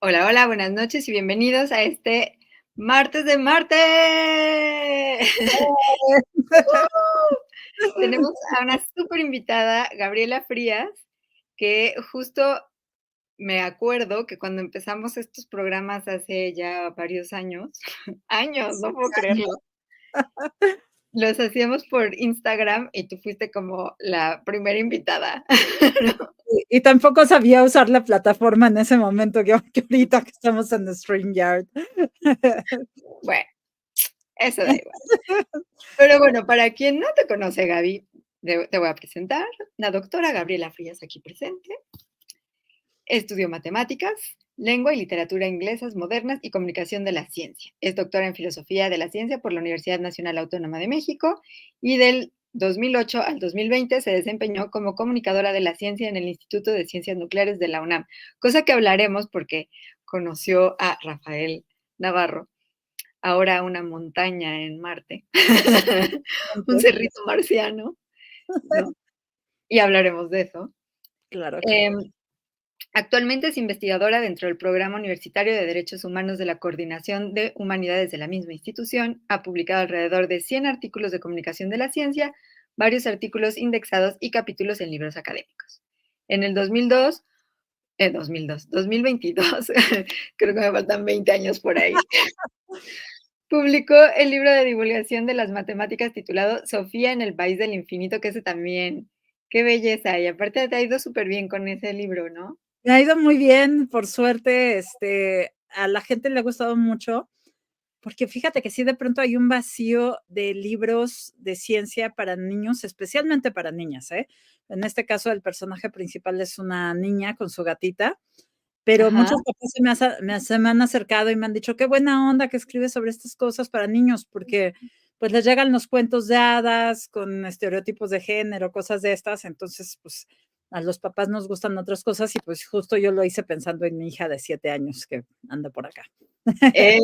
Hola, hola, buenas noches y bienvenidos a este martes de Marte. Tenemos a una súper invitada, Gabriela Frías, que justo me acuerdo que cuando empezamos estos programas hace ya varios años, años, no puedo creerlo, los hacíamos por Instagram y tú fuiste como la primera invitada. ¿No? Y tampoco sabía usar la plataforma en ese momento, que ahorita que estamos en StreamYard. Bueno, eso da igual. Pero bueno, para quien no te conoce, Gaby, te voy a presentar, la doctora Gabriela Frías aquí presente. Estudió matemáticas, lengua y literatura inglesas modernas y comunicación de la ciencia. Es doctora en filosofía de la ciencia por la Universidad Nacional Autónoma de México y del 2008 al 2020 se desempeñó como comunicadora de la ciencia en el Instituto de Ciencias Nucleares de la UNAM, cosa que hablaremos porque conoció a Rafael Navarro, ahora una montaña en Marte, un cerrito marciano, ¿no? Y hablaremos de eso. Claro, Eh, claro. Actualmente es investigadora dentro del Programa Universitario de Derechos Humanos de la Coordinación de Humanidades de la misma institución. Ha publicado alrededor de 100 artículos de comunicación de la ciencia, varios artículos indexados y capítulos en libros académicos. En el 2022, creo que me faltan 20 años por ahí, publicó el libro de divulgación de las matemáticas titulado Sofía en el País del Infinito, que ese también, qué belleza. Y aparte te ha ido súper bien con ese libro, ¿no? Me ha ido muy bien, por suerte, a la gente le ha gustado mucho, porque fíjate que sí, de pronto hay un vacío de libros de ciencia para niños, especialmente para niñas, ¿eh? En este caso, el personaje principal es una niña con su gatita, pero Ajá. muchos papás se me han acercado y me han dicho: "Qué buena onda que escribes sobre estas cosas para niños", porque, pues, les llegan los cuentos de hadas con estereotipos de género, cosas de estas. Entonces, pues, a los papás nos gustan otras cosas y, pues, justo yo lo hice pensando en mi hija de 7 años que anda por acá. Eh,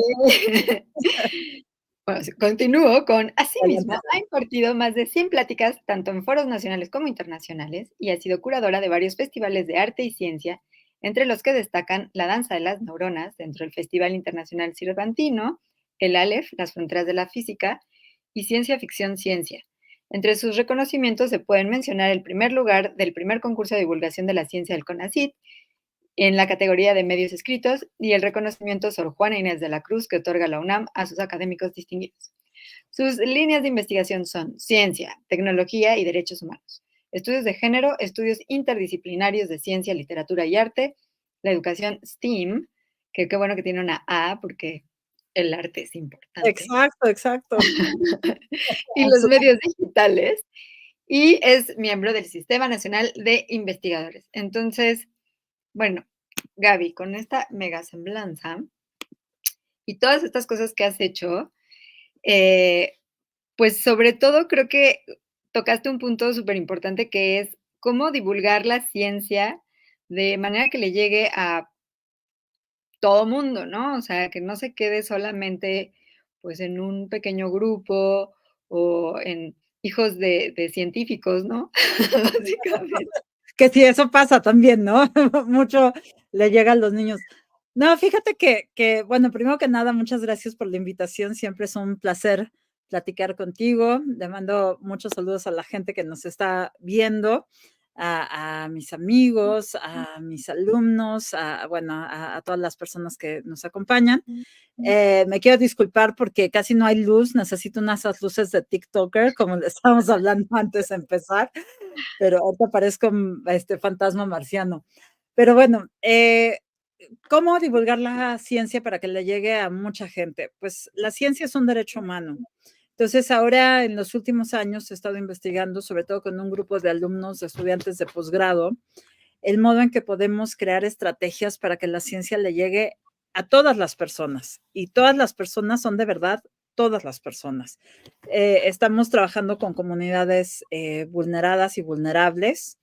bueno, sí, continúo con, Adelante. asimismo, ha impartido más de 100 pláticas, tanto en foros nacionales como internacionales, y ha sido curadora de varios festivales de arte y ciencia, entre los que destacan La Danza de las Neuronas, dentro del Festival Internacional Cervantino, el Aleph, Las Fronteras de la Física, y Ciencia Ficción Ciencia. Entre sus reconocimientos se pueden mencionar el primer lugar del primer concurso de divulgación de la ciencia del CONACYT, en la categoría de medios escritos y el reconocimiento Sor Juana Inés de la Cruz que otorga la UNAM a sus académicos distinguidos. Sus líneas de investigación son ciencia, tecnología y derechos humanos, estudios de género, estudios interdisciplinarios de ciencia, literatura y arte, la educación STEAM, que qué bueno que tiene una A porque el arte es importante, Exacto, exacto. y los medios digitales, y es miembro del Sistema Nacional de Investigadores. Entonces, bueno, Gaby, con esta mega semblanza y todas estas cosas que has hecho, eh, pues sobre todo creo que tocaste un punto súper importante que es cómo divulgar la ciencia de manera que le llegue a todo mundo, ¿no? O sea, que no se quede solamente pues en un pequeño grupo o en hijos de científicos, ¿no? Básicamente. Que sí, eso pasa también, ¿no? Mucho le llega a los niños. No, fíjate que, bueno, primero que nada, muchas gracias por la invitación. Siempre es un placer platicar contigo. Le mando muchos saludos a la gente que nos está viendo, a mis amigos, a mis alumnos, bueno, a todas las personas que nos acompañan. Me quiero disculpar porque casi no hay luz. Necesito unas esas luces de TikToker, como le estábamos hablando antes de empezar, pero ahorita parezco, fantasma marciano. Pero bueno, ¿cómo divulgar la ciencia para que le llegue a mucha gente? Pues la ciencia es un derecho humano. Entonces, ahora en los últimos años he estado investigando, sobre todo con un grupo de alumnos, de estudiantes de posgrado, el modo en que podemos crear estrategias para que la ciencia le llegue a todas las personas. Y todas las personas son de verdad todas las personas. Estamos trabajando con comunidades vulneradas y vulnerables,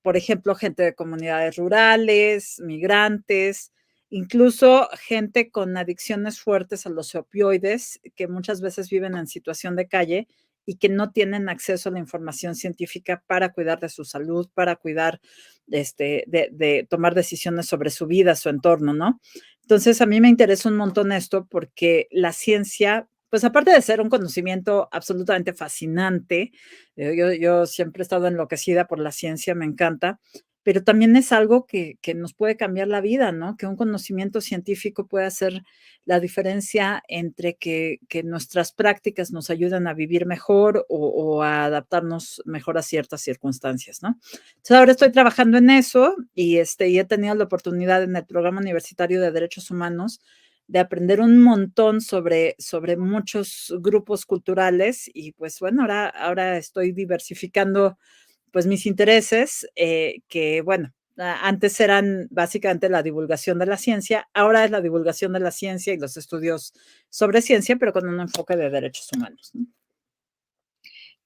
por ejemplo, gente de comunidades rurales, migrantes, incluso gente con adicciones fuertes a los opioides, que muchas veces viven en situación de calle y que no tienen acceso a la información científica para cuidar de su salud, para cuidar de tomar decisiones sobre su vida, su entorno, ¿no? Entonces, a mí me interesa un montón esto porque la ciencia, pues aparte de ser un conocimiento absolutamente fascinante, yo siempre he estado enloquecida por la ciencia, me encanta, pero también es algo que nos puede cambiar la vida, ¿no? Que un conocimiento científico puede hacer la diferencia entre que nuestras prácticas nos ayuden a vivir mejor o a adaptarnos mejor a ciertas circunstancias, ¿no? Entonces, ahora estoy trabajando en eso y he tenido la oportunidad en el Programa Universitario de Derechos Humanos de aprender un montón sobre muchos grupos culturales y pues bueno, ahora estoy diversificando pues mis intereses, que bueno, antes eran básicamente la divulgación de la ciencia, ahora es la divulgación de la ciencia y los estudios sobre ciencia, pero con un enfoque de derechos humanos, ¿no?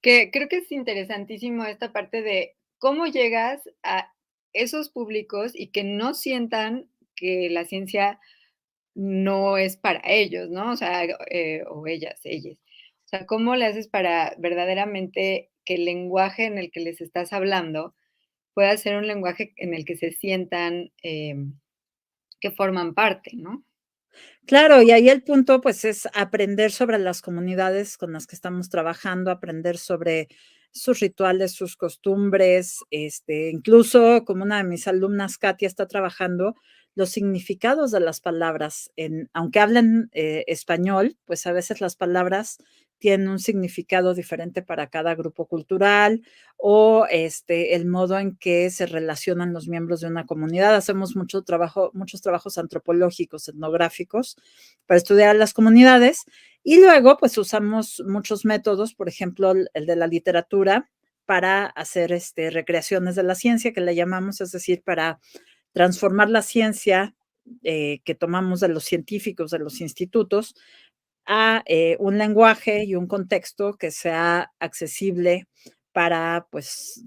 Que creo que es interesantísimo esta parte de cómo llegas a esos públicos y que no sientan que la ciencia no es para ellos, ¿no? O sea, o ellas, ellas. O sea, ¿cómo le haces para verdaderamente que el lenguaje en el que les estás hablando pueda ser un lenguaje en el que se sientan que forman parte, ¿no? Claro, y ahí el punto, pues, es aprender sobre las comunidades con las que estamos trabajando, aprender sobre sus rituales, sus costumbres, incluso como una de mis alumnas, Katia, está trabajando los significados de las palabras aunque hablen, español, pues, a veces las palabras tienen un significado diferente para cada grupo cultural o, el modo en que se relacionan los miembros de una comunidad. Hacemos muchos trabajos antropológicos, etnográficos, para estudiar a las comunidades. Y luego, pues usamos muchos métodos, por ejemplo, el de la literatura para hacer recreaciones de la ciencia, que le llamamos, es decir, para transformar la ciencia que tomamos de los científicos, de los institutos, a un lenguaje y un contexto que sea accesible para pues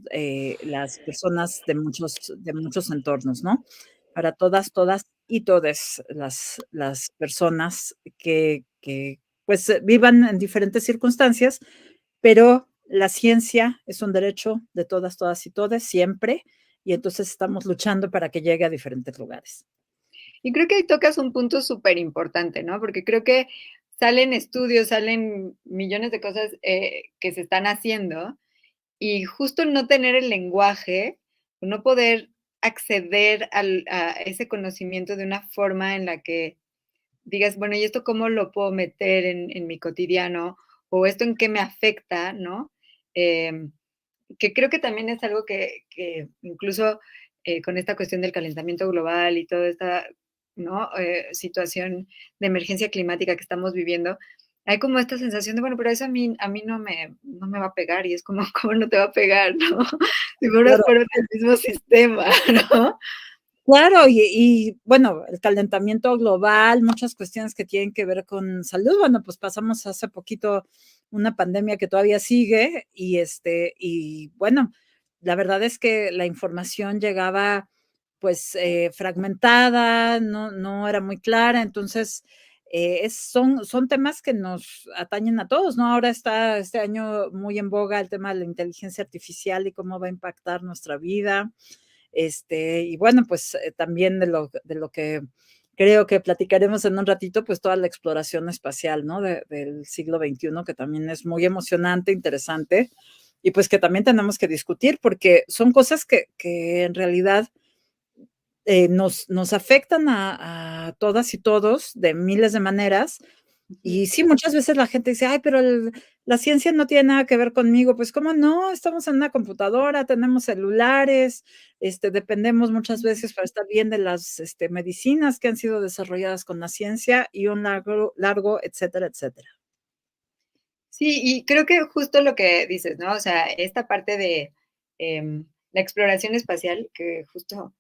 las personas de muchos entornos, ¿no? Para todas y todes las personas que pues vivan en diferentes circunstancias, pero la ciencia es un derecho de todas y todes siempre, y entonces estamos luchando para que llegue a diferentes lugares. Y creo que ahí tocas un punto súper importante, ¿no? Porque creo que salen estudios, salen millones de cosas que se están haciendo y justo no tener el lenguaje, no poder acceder a ese conocimiento de una forma en la que digas, bueno, ¿y esto cómo lo puedo meter en mi cotidiano? ¿O esto en qué me afecta, no? Em, que creo que también es algo que incluso con esta cuestión del calentamiento global y toda esta, ¿no? Situación de emergencia climática que estamos viviendo, hay como esta sensación de, bueno, pero eso a mí no me va a pegar y es como, ¿cómo no te va a pegar, no? Si formas Claro. parte del mismo sistema, ¿no? Claro, y bueno, el calentamiento global, muchas cuestiones que tienen que ver con salud. Bueno, pues pasamos hace poquito una pandemia que todavía sigue y bueno, la verdad es que la información llegaba, pues, fragmentada, no era muy clara. Entonces, son temas que nos atañen a todos, ¿no? Ahora está este año muy en boga el tema de la inteligencia artificial y cómo va a impactar nuestra vida. Y bueno, pues también de lo que creo que platicaremos en un ratito, pues toda la exploración espacial, ¿no? Del siglo XXI, que también es muy emocionante, interesante, y pues que también tenemos que discutir, porque son cosas que en realidad nos afectan a todas y todos de miles de maneras. Ujú. Y sí, muchas veces la gente dice: "Ay, pero la ciencia no tiene nada que ver conmigo". Pues, ¿cómo no? Estamos en una computadora, tenemos celulares, dependemos muchas veces para estar bien de las, medicinas que han sido desarrolladas con la ciencia y un largo, etcétera, etcétera. Sí, y creo que justo lo que dices, ¿no? O sea, esta parte de la exploración espacial, que justo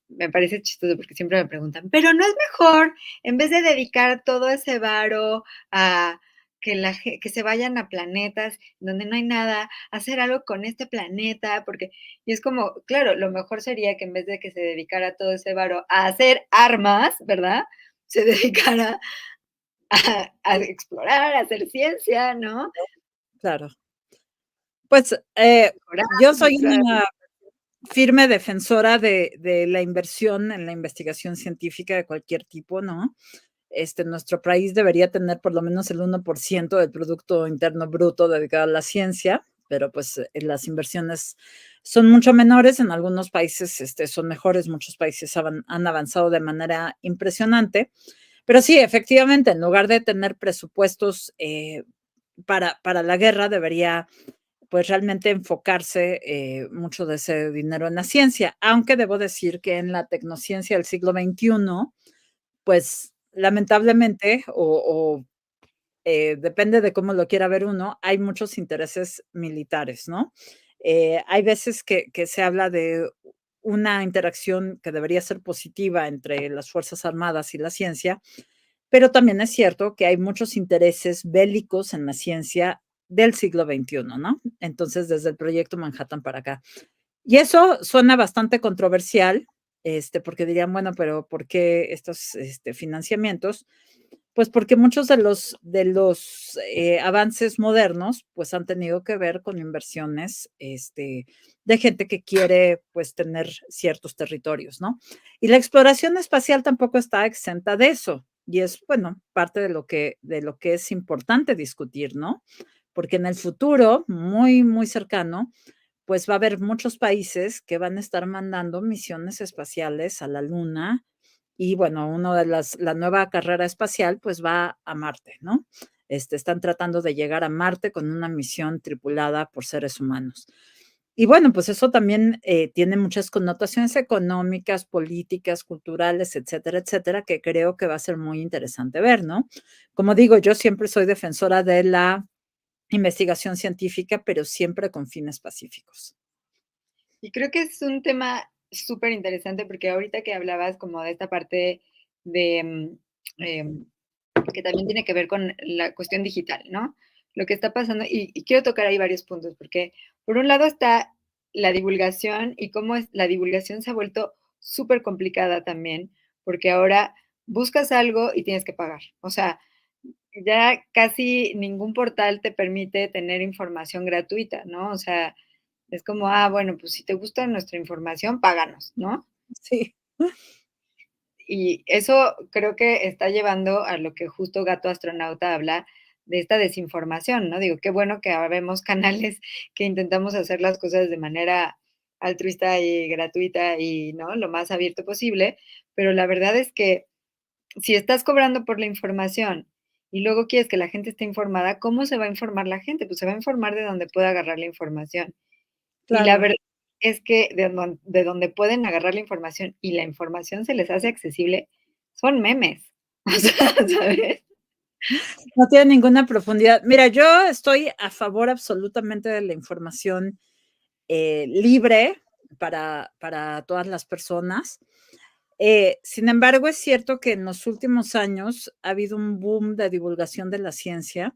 me parece chistoso porque siempre me preguntan, pero ¿no es mejor en vez de dedicar todo ese varo a que se vayan a planetas donde no hay nada, hacer algo con este planeta? Porque, y es como, claro, lo mejor sería que en vez de que se dedicara todo ese varo a hacer armas, ¿verdad? Se dedicara a explorar, a hacer ciencia, ¿no? claro. Pues, mejorar yo soy nuestra. una firme defensora de la inversión en la investigación científica de cualquier tipo, ¿no? Nuestro país debería tener por lo menos el 1% del producto interno bruto dedicado a la ciencia, pero, pues, las inversiones son mucho menores, en algunos países, son mejores, muchos países han avanzado de manera impresionante. Pero sí, efectivamente, en lugar de tener presupuestos, para la guerra, debería, pues, realmente enfocarse, mucho de ese dinero en la ciencia, aunque debo decir que en la tecnociencia del siglo XXI, pues, lamentablemente, depende de cómo lo quiera ver uno, hay muchos intereses militares, ¿no? Hay veces que se habla de una interacción que debería ser positiva entre las Fuerzas Armadas y la ciencia, pero también es cierto que hay muchos intereses bélicos en la ciencia del siglo XXI, ¿no? Entonces, desde el proyecto Manhattan para acá. Y eso suena bastante controversial, porque dirían, bueno, pero ¿por qué estos financiamientos? Pues porque muchos de los avances modernos, pues han tenido que ver con inversiones, de gente que quiere, pues, tener ciertos territorios, ¿no? Y la exploración espacial tampoco está exenta de eso, y es, bueno, parte de lo que es importante discutir, ¿no? Porque en el futuro, muy, muy cercano, pues va a haber muchos países que van a estar mandando misiones espaciales a la Luna y bueno, uno de la nueva carrera espacial, pues va a Marte, ¿no? Están tratando de llegar a Marte con una misión tripulada por seres humanos. Y bueno, pues eso también tiene muchas connotaciones económicas, políticas, culturales, etcétera, etcétera, que creo que va a ser muy interesante ver, ¿no? Como digo, yo siempre soy defensora de la investigación científica, pero siempre con fines pacíficos. Y creo que es un tema súper interesante porque ahorita que hablabas como de esta parte de, em, que también tiene que ver con la cuestión digital, ¿no? Lo que está pasando, y quiero tocar ahí varios puntos, porque por un lado está la divulgación y cómo la divulgación se ha vuelto súper complicada también, porque ahora buscas algo y tienes que pagar. O sea, ya casi ningún portal te permite tener información gratuita, ¿no? O sea, es como, ah, bueno, pues si te gusta nuestra información, páganos, ¿no? Sí, Y eso creo que está llevando a lo que justo Gato Astronauta habla de esta desinformación, ¿no? Digo, qué bueno que habemos canales que intentamos hacer las cosas de manera altruista y gratuita y, ¿no? Lo más abierto posible, pero la verdad es que si estás cobrando por la información y luego quieres que la gente esté informada, ¿cómo se va a informar la gente? Pues se va a informar de donde pueda agarrar la información. Y la claro. verdad es que de donde pueden agarrar la información y la información se les hace accesible, son memes. O sea, ¿sabes? No tiene ninguna profundidad. Mira, yo estoy a favor absolutamente de la información, libre para todas las personas. Sin embargo, es cierto que en los últimos años ha habido un boom de divulgación de la ciencia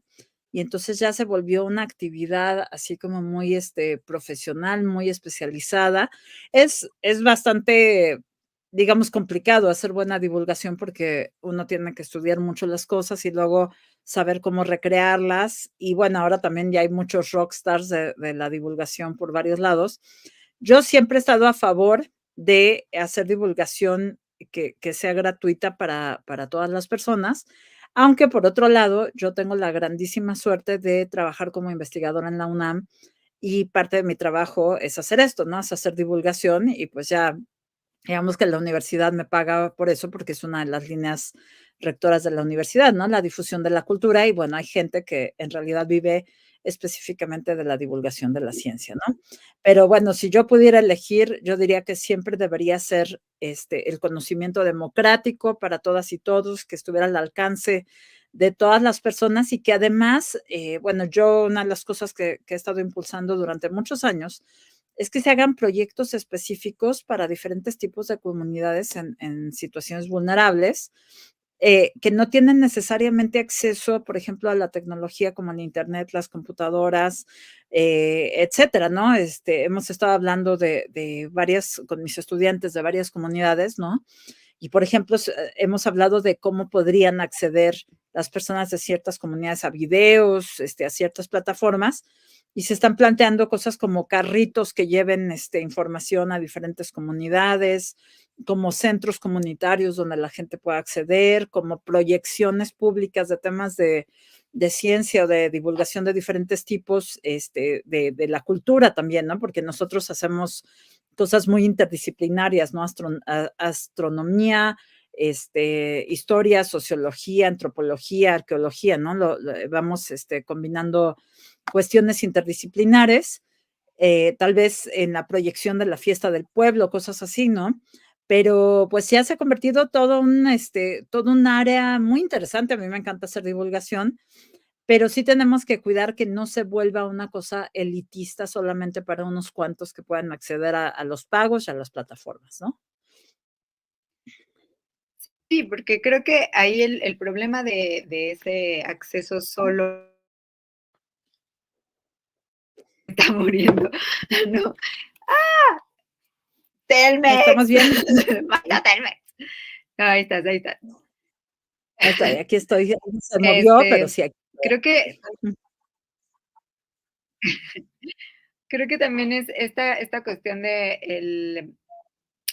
y entonces ya se volvió una actividad así como muy, profesional, muy especializada. Es bastante, digamos, complicado hacer buena divulgación porque uno tiene que estudiar mucho las cosas y luego saber cómo recrearlas. Y bueno, ahora también ya hay muchos rockstars de la divulgación por varios lados. Yo siempre he estado a favor de hacer divulgación que sea gratuita para todas las personas, aunque por otro lado, yo tengo la grandísima suerte de trabajar como investigadora en la UNAM y parte de mi trabajo es hacer esto, ¿no? Es hacer divulgación y pues ya digamos que la universidad me paga por eso, porque es una de las líneas rectoras de la universidad, ¿no? La difusión de la cultura y bueno, hay gente que en realidad vive específicamente de la divulgación de la ciencia, ¿no? Pero bueno, si yo pudiera elegir, yo diría que siempre debería ser el conocimiento democrático para todas y todos, que estuviera al alcance de todas las personas y que además, bueno, yo una de las cosas que he estado impulsando durante muchos años es que se hagan proyectos específicos para diferentes tipos de comunidades en situaciones vulnerables, que no tienen necesariamente acceso, por ejemplo, a la tecnología como el Internet, las computadoras, etcétera, ¿no? Hemos estado hablando de varias, con mis estudiantes de varias comunidades, ¿no? Y, por ejemplo, hemos hablado de cómo podrían acceder las personas de ciertas comunidades a videos, a ciertas plataformas, y se están planteando cosas como carritos que lleven información a diferentes comunidades, como centros comunitarios donde la gente pueda acceder, como proyecciones públicas de temas de ciencia o de divulgación de diferentes tipos, de la cultura también, ¿no? Porque nosotros hacemos cosas muy interdisciplinarias, ¿no? Astronomía, historia, sociología, antropología, arqueología, ¿no? Vamos combinando cuestiones interdisciplinares, tal vez en la proyección de la fiesta del pueblo, cosas así, ¿no? Pero pues ya se ha convertido todo un área muy interesante. A mí me encanta hacer divulgación, pero sí tenemos que cuidar que no se vuelva una cosa elitista solamente para unos cuantos que puedan acceder a los pagos y a las plataformas, ¿no? Sí, porque creo que ahí el problema de ese acceso solo está muriendo. No. ¿Estamos Telmex. bien? Manda Telmex. Ahí estás, ahí estás. Aquí estoy, se movió, pero Este, sí. Aquí. creo que creo que también es esta cuestión de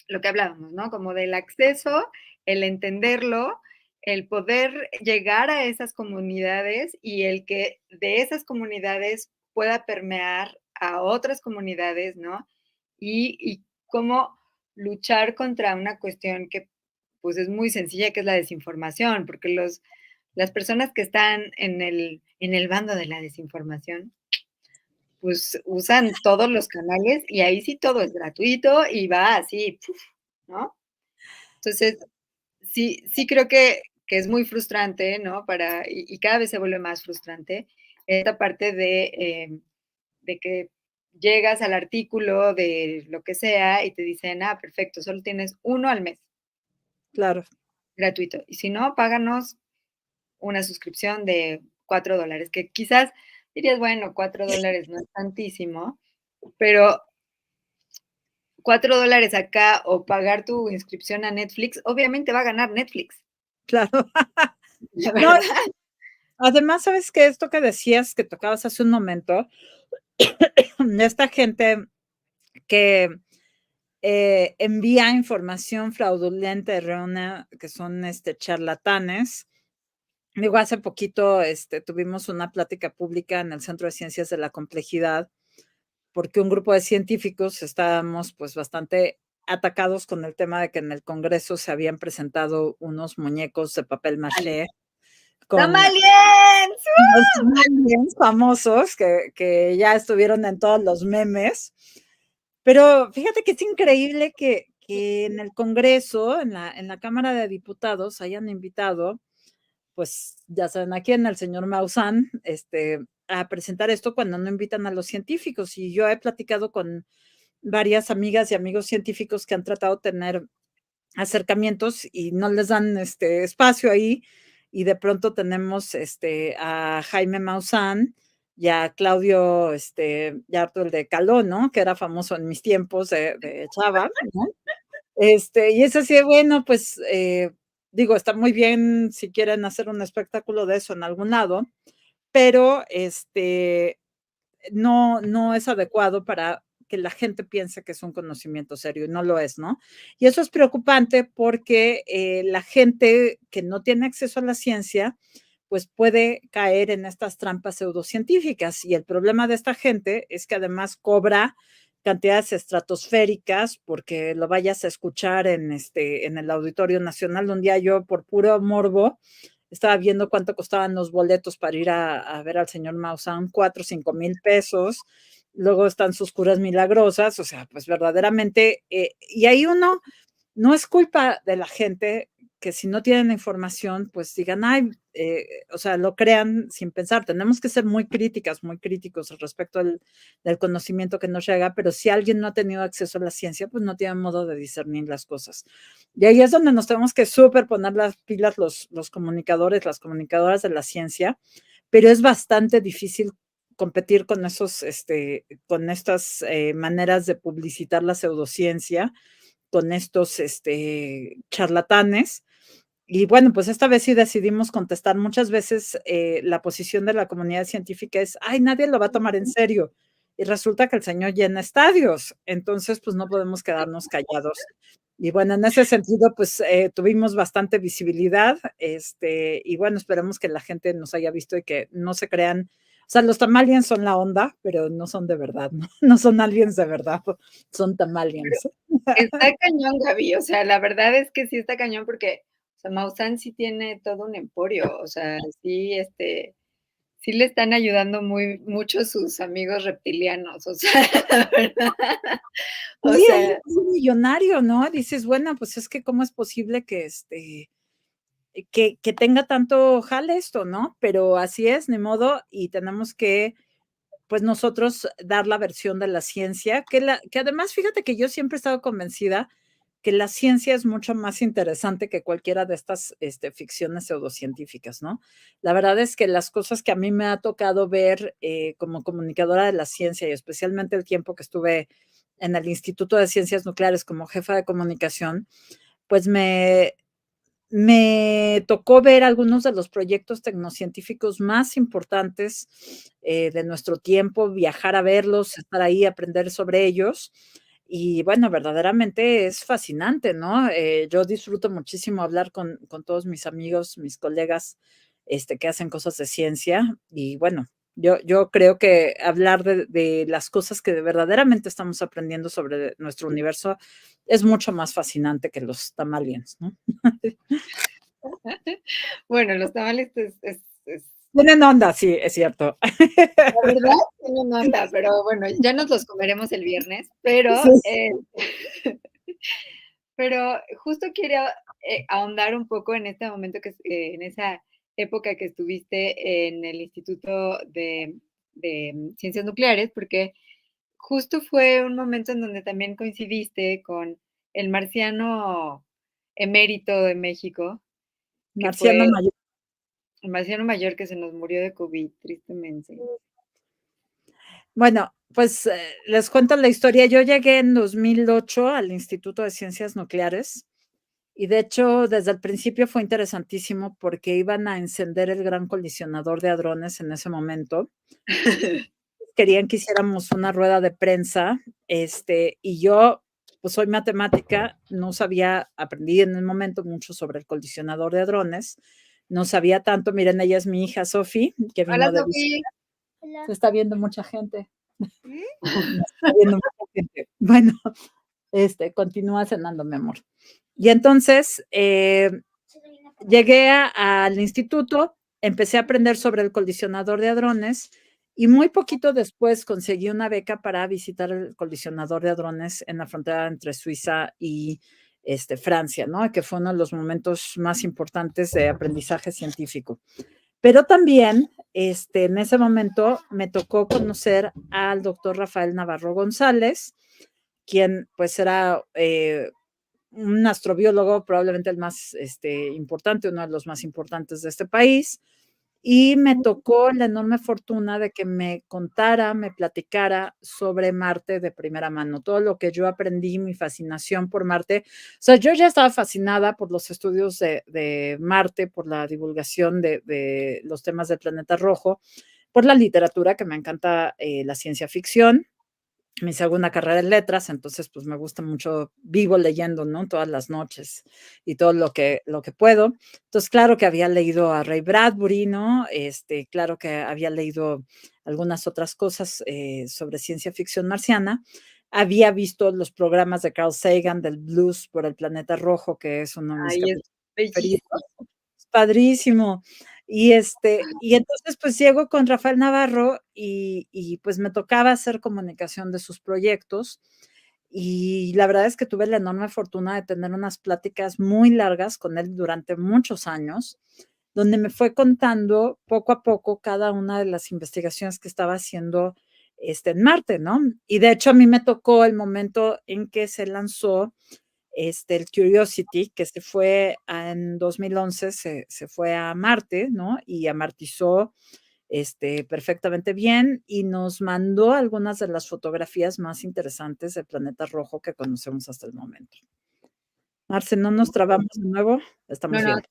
lo que hablábamos, ¿no? Como del acceso, el entenderlo, el poder llegar a esas comunidades y el que de esas comunidades pueda permear a otras comunidades, ¿no? Y cómo luchar contra una cuestión que pues es muy sencilla, que es la desinformación, porque las personas que están en el bando de la desinformación, pues usan todos los canales y ahí sí todo es gratuito y va así, puf, ¿no? Entonces, sí creo que es muy frustrante, ¿no? Y cada vez se vuelve más frustrante esta parte de que llegas al artículo de lo que sea y te dicen, ah, perfecto, solo tienes uno al mes, Claro. gratuito. Y si no, páganos una suscripción de $4, que quizás dirías, bueno, $4 no es tantísimo, pero $4 acá o pagar tu inscripción a Netflix, obviamente va a ganar Netflix, Claro. la No, verdad. además, ¿sabes qué? Esto que decías, que tocabas hace un momento, esta gente que envía información fraudulenta, errónea, que son charlatanes. Digo, hace poquito tuvimos una plática pública en el Centro de Ciencias de la Complejidad, porque un grupo de científicos estábamos pues bastante atacados con el tema de que en el Congreso se habían presentado unos muñecos de papel maché con ¡Tamaliens! los aliens famosos que ya estuvieron en todos los memes. Pero fíjate que es increíble que en el Congreso, en la Cámara de Diputados, hayan invitado, pues ya saben a quién, al señor Maussan, a presentar esto cuando no invitan a los científicos. Y yo he platicado con varias amigas y amigos científicos que han tratado de tener acercamientos y no les dan espacio ahí. Y de pronto tenemos a Jaime Maussan y a Claudio Yarto, el de Caló, ¿no? Que era famoso en mis tiempos de chava, ¿no? Y es así de, bueno, pues digo, está muy bien si quieren hacer un espectáculo de eso en algún lado, pero no es adecuado para que la gente piense que es un conocimiento serio y no lo es, ¿no? Y eso es preocupante porque la gente que no tiene acceso a la ciencia, pues puede caer en estas trampas pseudocientíficas. Y el problema de esta gente es que además cobra cantidades estratosféricas porque lo vayas a escuchar en el Auditorio Nacional. Un día yo, por puro morbo, estaba viendo cuánto costaban los boletos para ir a ver al señor Maussan, 4 o 5 mil pesos. Luego están sus curas milagrosas, o sea, pues verdaderamente, y ahí uno, no es culpa de la gente que si no tienen información, pues digan, ay, o sea, lo crean sin pensar. Tenemos que ser muy críticas, muy críticos al respecto del conocimiento que nos llega, pero si alguien no ha tenido acceso a la ciencia, pues no tiene modo de discernir las cosas. Y ahí es donde nos tenemos que súper poner las pilas los comunicadores, las comunicadoras de la ciencia, pero es bastante difícil competir con estas maneras de publicitar la pseudociencia, con estos charlatanes, Y bueno, pues esta vez sí decidimos contestar. Muchas veces la posición de la comunidad científica es, ay, nadie lo va a tomar en serio. Y resulta que el señor llena estadios. Entonces, pues no podemos quedarnos callados. Y bueno, en ese sentido, pues tuvimos bastante visibilidad. Y bueno, esperemos que la gente nos haya visto y que no se crean. O sea, los tamaliens son la onda, pero no son de verdad, ¿no? No son aliens de verdad, son Pero tamaliens. está cañón, Gaby, o sea, la verdad es que sí está cañón porque, o sea, Maussan sí tiene todo un emporio, o sea, sí, sí le están ayudando muy mucho sus amigos reptilianos, o sea, la verdad, o Sí, él sea, es un millonario, ¿no? Dices, bueno, pues es que cómo es posible que que tenga tanto jale esto, ¿no? Pero así es, ni modo, y tenemos que, pues nosotros dar la versión de la ciencia, que además, fíjate que yo siempre he estado convencida que la ciencia es mucho más interesante que cualquiera de estas ficciones pseudocientíficas, ¿no? La verdad es que las cosas que a mí me ha tocado ver como comunicadora de la ciencia y especialmente el tiempo que estuve en el Instituto de Ciencias Nucleares como jefa de comunicación, pues me tocó ver algunos de los proyectos tecnocientíficos más importantes de nuestro tiempo, viajar a verlos, estar ahí, aprender sobre ellos. Y bueno, verdaderamente es fascinante, ¿no? Yo disfruto muchísimo hablar con todos mis amigos, mis colegas que hacen cosas de ciencia. Y bueno, yo creo que hablar de las cosas que verdaderamente estamos aprendiendo sobre nuestro universo es mucho más fascinante que los tamaliens, ¿no? bueno, los tamales Tienen onda, sí, es cierto. la verdad tienen onda, pero bueno, ya nos los comeremos el viernes, pero, Sí. pero justo quiero, ahondar un poco en este momento en esa época que estuviste en el Instituto de Ciencias Nucleares, porque justo fue un momento en donde también coincidiste con el marciano emérito de México, que Marciano fue Mayor. el marciano mayor que se nos murió de COVID, tristemente. Bueno, pues les cuento la historia. Yo llegué en 2008 al Instituto de Ciencias Nucleares y de hecho desde el principio fue interesantísimo porque iban a encender el gran colisionador de hadrones en ese momento. Querían que hiciéramos una rueda de prensa, y yo, pues soy matemática, no sabía, aprendí en el momento mucho sobre el colisionador de hadrones, no sabía tanto, miren, ella es mi hija Sofi, que Hola, vino de visita, Sofi. se está viendo mucha gente, me está viendo mucha gente. Bueno, continúa cenando, mi amor. Y entonces, llegué al instituto, empecé a aprender sobre el colisionador de hadrones y muy poquito después conseguí una beca para visitar el colisionador de hadrones en la frontera entre Suiza y Francia, ¿no? Que fue uno de los momentos más importantes de aprendizaje científico. Pero también en ese momento me tocó conocer al doctor Rafael Navarro González, quien pues era un astrobiólogo, probablemente el más importante, uno de los más importantes de este país, y me tocó la enorme fortuna de que me contara, me platicara sobre Marte de primera mano, todo lo que yo aprendí, mi fascinación por Marte. O sea, yo ya estaba fascinada por los estudios de Marte, por la divulgación de los temas del planeta rojo, por la literatura, que me encanta la ciencia ficción, mi segunda carrera en letras, entonces pues me gusta mucho, vivo leyendo, ¿no? Todas las noches y todo lo que puedo. Entonces, claro que había leído a Ray Bradbury, ¿no? Claro que había leído algunas otras cosas sobre ciencia ficción marciana. Había visto los programas de Carl Sagan del Blues por el Planeta Rojo, que es uno de mis Ay, es capítulos preferidos. bellísimo. Padrísimo. Y entonces, pues, llego con Rafael Navarro pues, me tocaba hacer comunicación de sus proyectos, y la verdad es que tuve la enorme fortuna de tener unas pláticas muy largas con él durante muchos años, donde me fue contando poco a poco cada una de las investigaciones que estaba haciendo, en Marte, ¿no? Y de hecho, a mí me tocó el momento en que se lanzó el Curiosity, que se fue en 2011, se fue a Marte, ¿no? Y amartizó perfectamente bien y nos mandó algunas de las fotografías más interesantes del planeta rojo que conocemos hasta el momento. Marce, ¿no nos trabamos de nuevo? No, Estamos no, bien.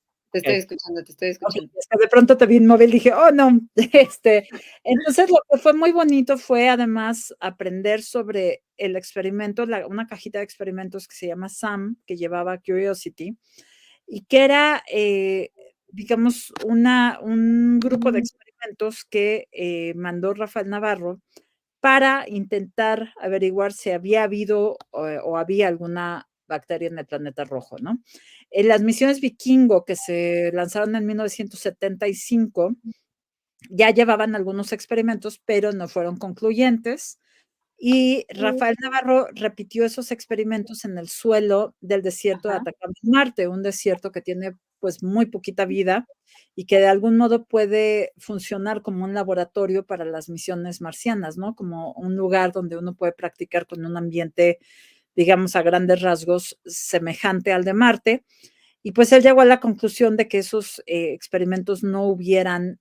Te estoy Okey. escuchando, te estoy Okey, escuchando. es que de pronto te vi inmóvil, dije: "Oh, no". Entonces, lo que fue muy bonito fue, además, aprender sobre el experimento, la una cajita de experimentos que se llama SAM, que llevaba Curiosity, y que era, digamos, un grupo de experimentos que, mandó Rafael Navarro para intentar averiguar si había habido o había alguna bacteria en el planeta rojo, ¿no? En las misiones Vikingo que se lanzaron en 1975 ya llevaban algunos experimentos, pero no fueron concluyentes. Y Rafael Navarro repitió esos experimentos en el suelo del desierto de Ajá, Atacama en Marte, un desierto que tiene, pues, muy poquita vida y que de algún modo puede funcionar como un laboratorio para las misiones marcianas, ¿no? Como un lugar donde uno puede practicar con un ambiente, digamos, a grandes rasgos semejante al de Marte. Y pues él llegó a la conclusión de que esos experimentos no hubieran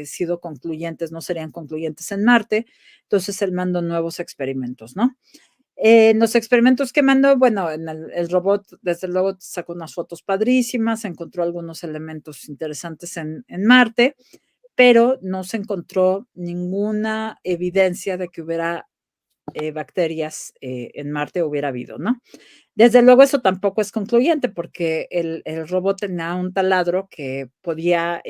sido concluyentes, no serían concluyentes en Marte. Entonces él mandó nuevos experimentos, ¿no? En los experimentos que mandó, bueno, en el robot, desde luego, sacó unas fotos padrísimas, encontró algunos elementos interesantes en Marte, pero no se encontró ninguna evidencia de que hubiera bacterias en Marte, hubiera habido, ¿no? Desde luego eso tampoco es concluyente porque el robot tenía un taladro que podía,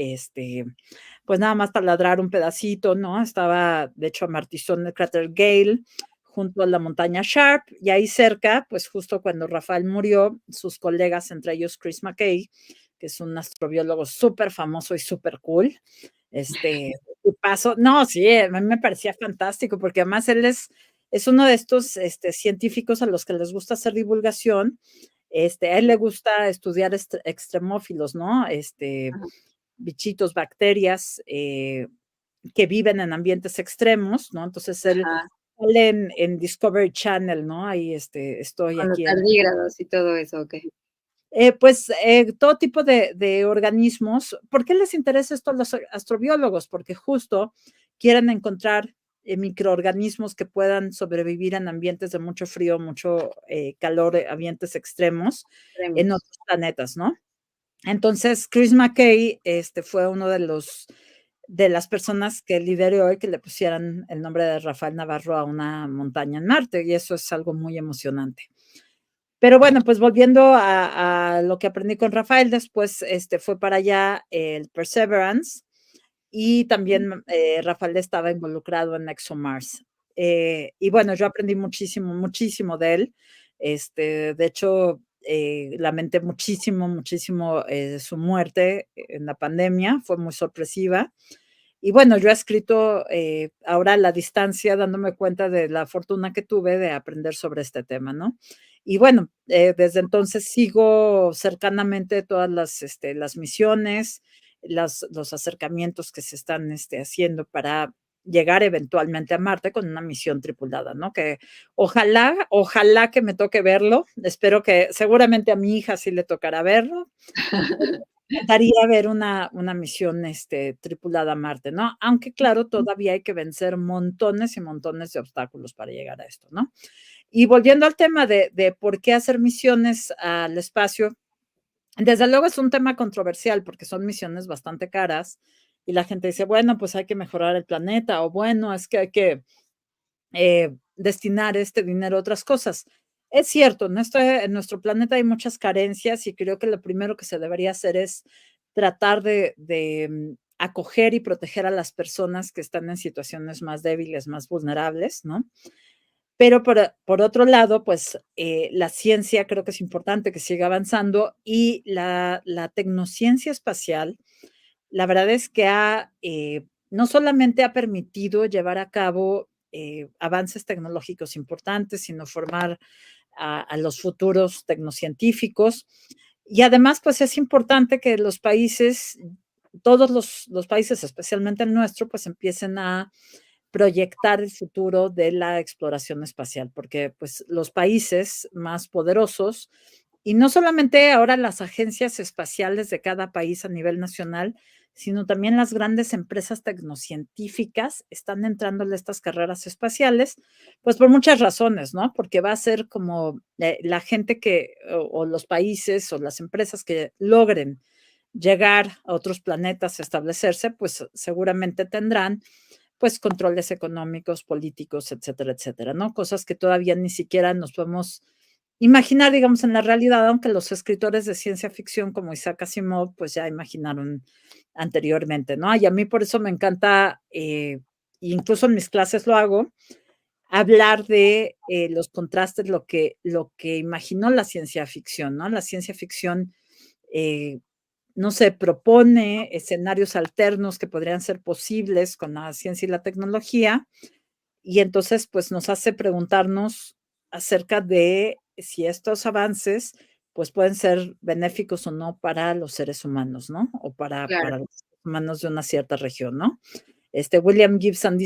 pues nada más taladrar un pedacito, ¿no? Estaba, de hecho, amortizó en el cráter Gale junto a la montaña Sharp y ahí cerca, pues justo cuando Rafael murió, sus colegas, entre ellos Chris McKay, que es un astrobiólogo súper famoso y súper cool, no, sí, a mí me parecía fantástico porque además él es uno de estos, científicos a los que les gusta hacer divulgación. A él le gusta estudiar extremófilos, ¿no? ajá, Bichitos, bacterias, que viven en ambientes extremos, ¿no? Entonces él ajá, sale en Discovery Channel, ¿no? Ahí, estoy con los aquí en tardígrados y todo eso, ¿o qué? pues, todo tipo de organismos. ¿Por qué les interesa esto a los astrobiólogos? Porque justo quieren encontrar, microorganismos que puedan sobrevivir en ambientes de mucho frío, mucho, calor, ambientes extremos en Extremos. otros planetas, ¿no? Entonces, Chris McKay, fue uno de las personas que lideró y que le pusieran el nombre de Rafael Navarro a una montaña en Marte, y eso es algo muy emocionante. Pero bueno, pues volviendo a lo que aprendí con Rafael, después, fue para allá el Perseverance y también, Rafael estaba involucrado en ExoMars. Y bueno, yo aprendí muchísimo, muchísimo de él. De hecho, lamenté muchísimo, muchísimo, su muerte en la pandemia, fue muy sorpresiva. Y bueno, yo he escrito, ahora a la distancia, dándome cuenta de la fortuna que tuve de aprender sobre este tema, ¿no? Y bueno, desde entonces sigo cercanamente todas las misiones, los acercamientos que se están, haciendo para llegar eventualmente a Marte con una misión tripulada, ¿no? Que ojalá que me toque verlo. Espero que seguramente a mi hija sí le tocará verlo. Me encantaría ver una misión, tripulada a Marte, ¿no? Aunque, claro, todavía hay que vencer montones y montones de obstáculos para llegar a esto, ¿no? Y volviendo al tema de por qué hacer misiones al espacio, desde luego es un tema controversial, porque son misiones bastante caras, y la gente dice: "Bueno, pues hay que mejorar el planeta", o "Bueno, es que hay que destinar este dinero a otras cosas". Es cierto, en nuestro planeta hay muchas carencias y creo que lo primero que se debería hacer es tratar de acoger y proteger a las personas que están en situaciones más débiles, más vulnerables, ¿no? Pero por otro lado, pues la ciencia creo que es importante que siga avanzando y la tecnociencia espacial, la verdad es que no solamente ha permitido llevar a cabo avances tecnológicos importantes, sino formar a los futuros tecnocientíficos. Y además, pues es importante que los países, todos los países, especialmente el nuestro, pues empiecen a proyectar el futuro de la exploración espacial, porque pues los países más poderosos, y no solamente ahora las agencias espaciales de cada país a nivel nacional, sino también las grandes empresas tecnocientíficas están entrando en estas carreras espaciales, pues por muchas razones, ¿no? Porque va a ser como la gente que, o los países o las empresas que logren llegar a otros planetas, establecerse, pues seguramente tendrán pues controles económicos, políticos, etcétera, etcétera, ¿no? Cosas que todavía ni siquiera nos podemos imaginar, digamos, en la realidad, aunque los escritores de ciencia ficción como Isaac Asimov, pues ya imaginaron anteriormente, ¿no? Y a mí por eso me encanta, incluso en mis clases lo hago, hablar de los contrastes, lo que imaginó la ciencia ficción, ¿no? La ciencia ficción, eh, no sé, propone escenarios alternos que podrían ser posibles con la ciencia y la tecnología, y entonces, pues nos hace preguntarnos acerca de si estos avances, pues pueden ser benéficos o no para los seres humanos, ¿no? O Claro. para los humanos de una cierta región, ¿no? William Gibson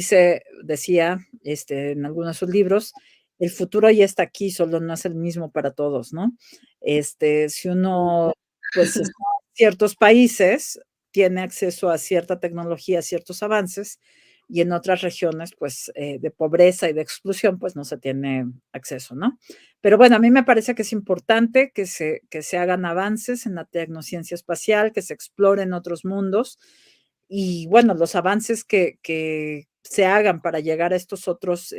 decía, en alguno de sus libros, el futuro ya está aquí, solo no es el mismo para todos, ¿no? Si uno, pues, está en ciertos países, tiene acceso a cierta tecnología, a ciertos avances, y en otras regiones, pues, de pobreza y de exclusión, pues, no se tiene acceso, ¿no? Pero bueno, a mí me parece que es importante que se hagan avances en la tecnociencia espacial, que se exploren otros mundos, y bueno, los avances que se hagan para llegar a estos otros,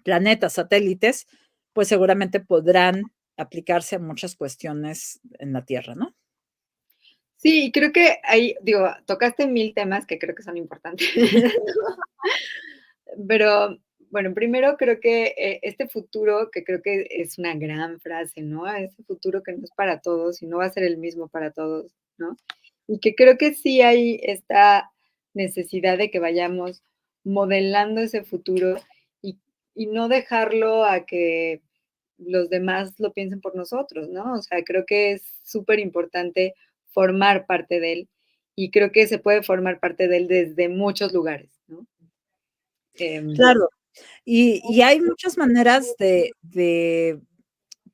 planetas, satélites, pues seguramente podrán aplicarse a muchas cuestiones en la Tierra, ¿no? Sí, creo que ahí, digo, tocaste 1000 temas que creo que son importantes. Pero, bueno, primero creo que, este futuro, que creo que es una gran frase, ¿no? Ese futuro que no es para todos y no va a ser el mismo para todos, ¿no? Y que creo que sí hay esta necesidad de que vayamos modelando ese futuro y no dejarlo a que los demás lo piensen por nosotros, ¿no? O sea, creo que es súper importante formar parte de él, y creo que se puede formar parte de él desde muchos lugares, ¿no? Em, Claro, y hay muchas maneras de,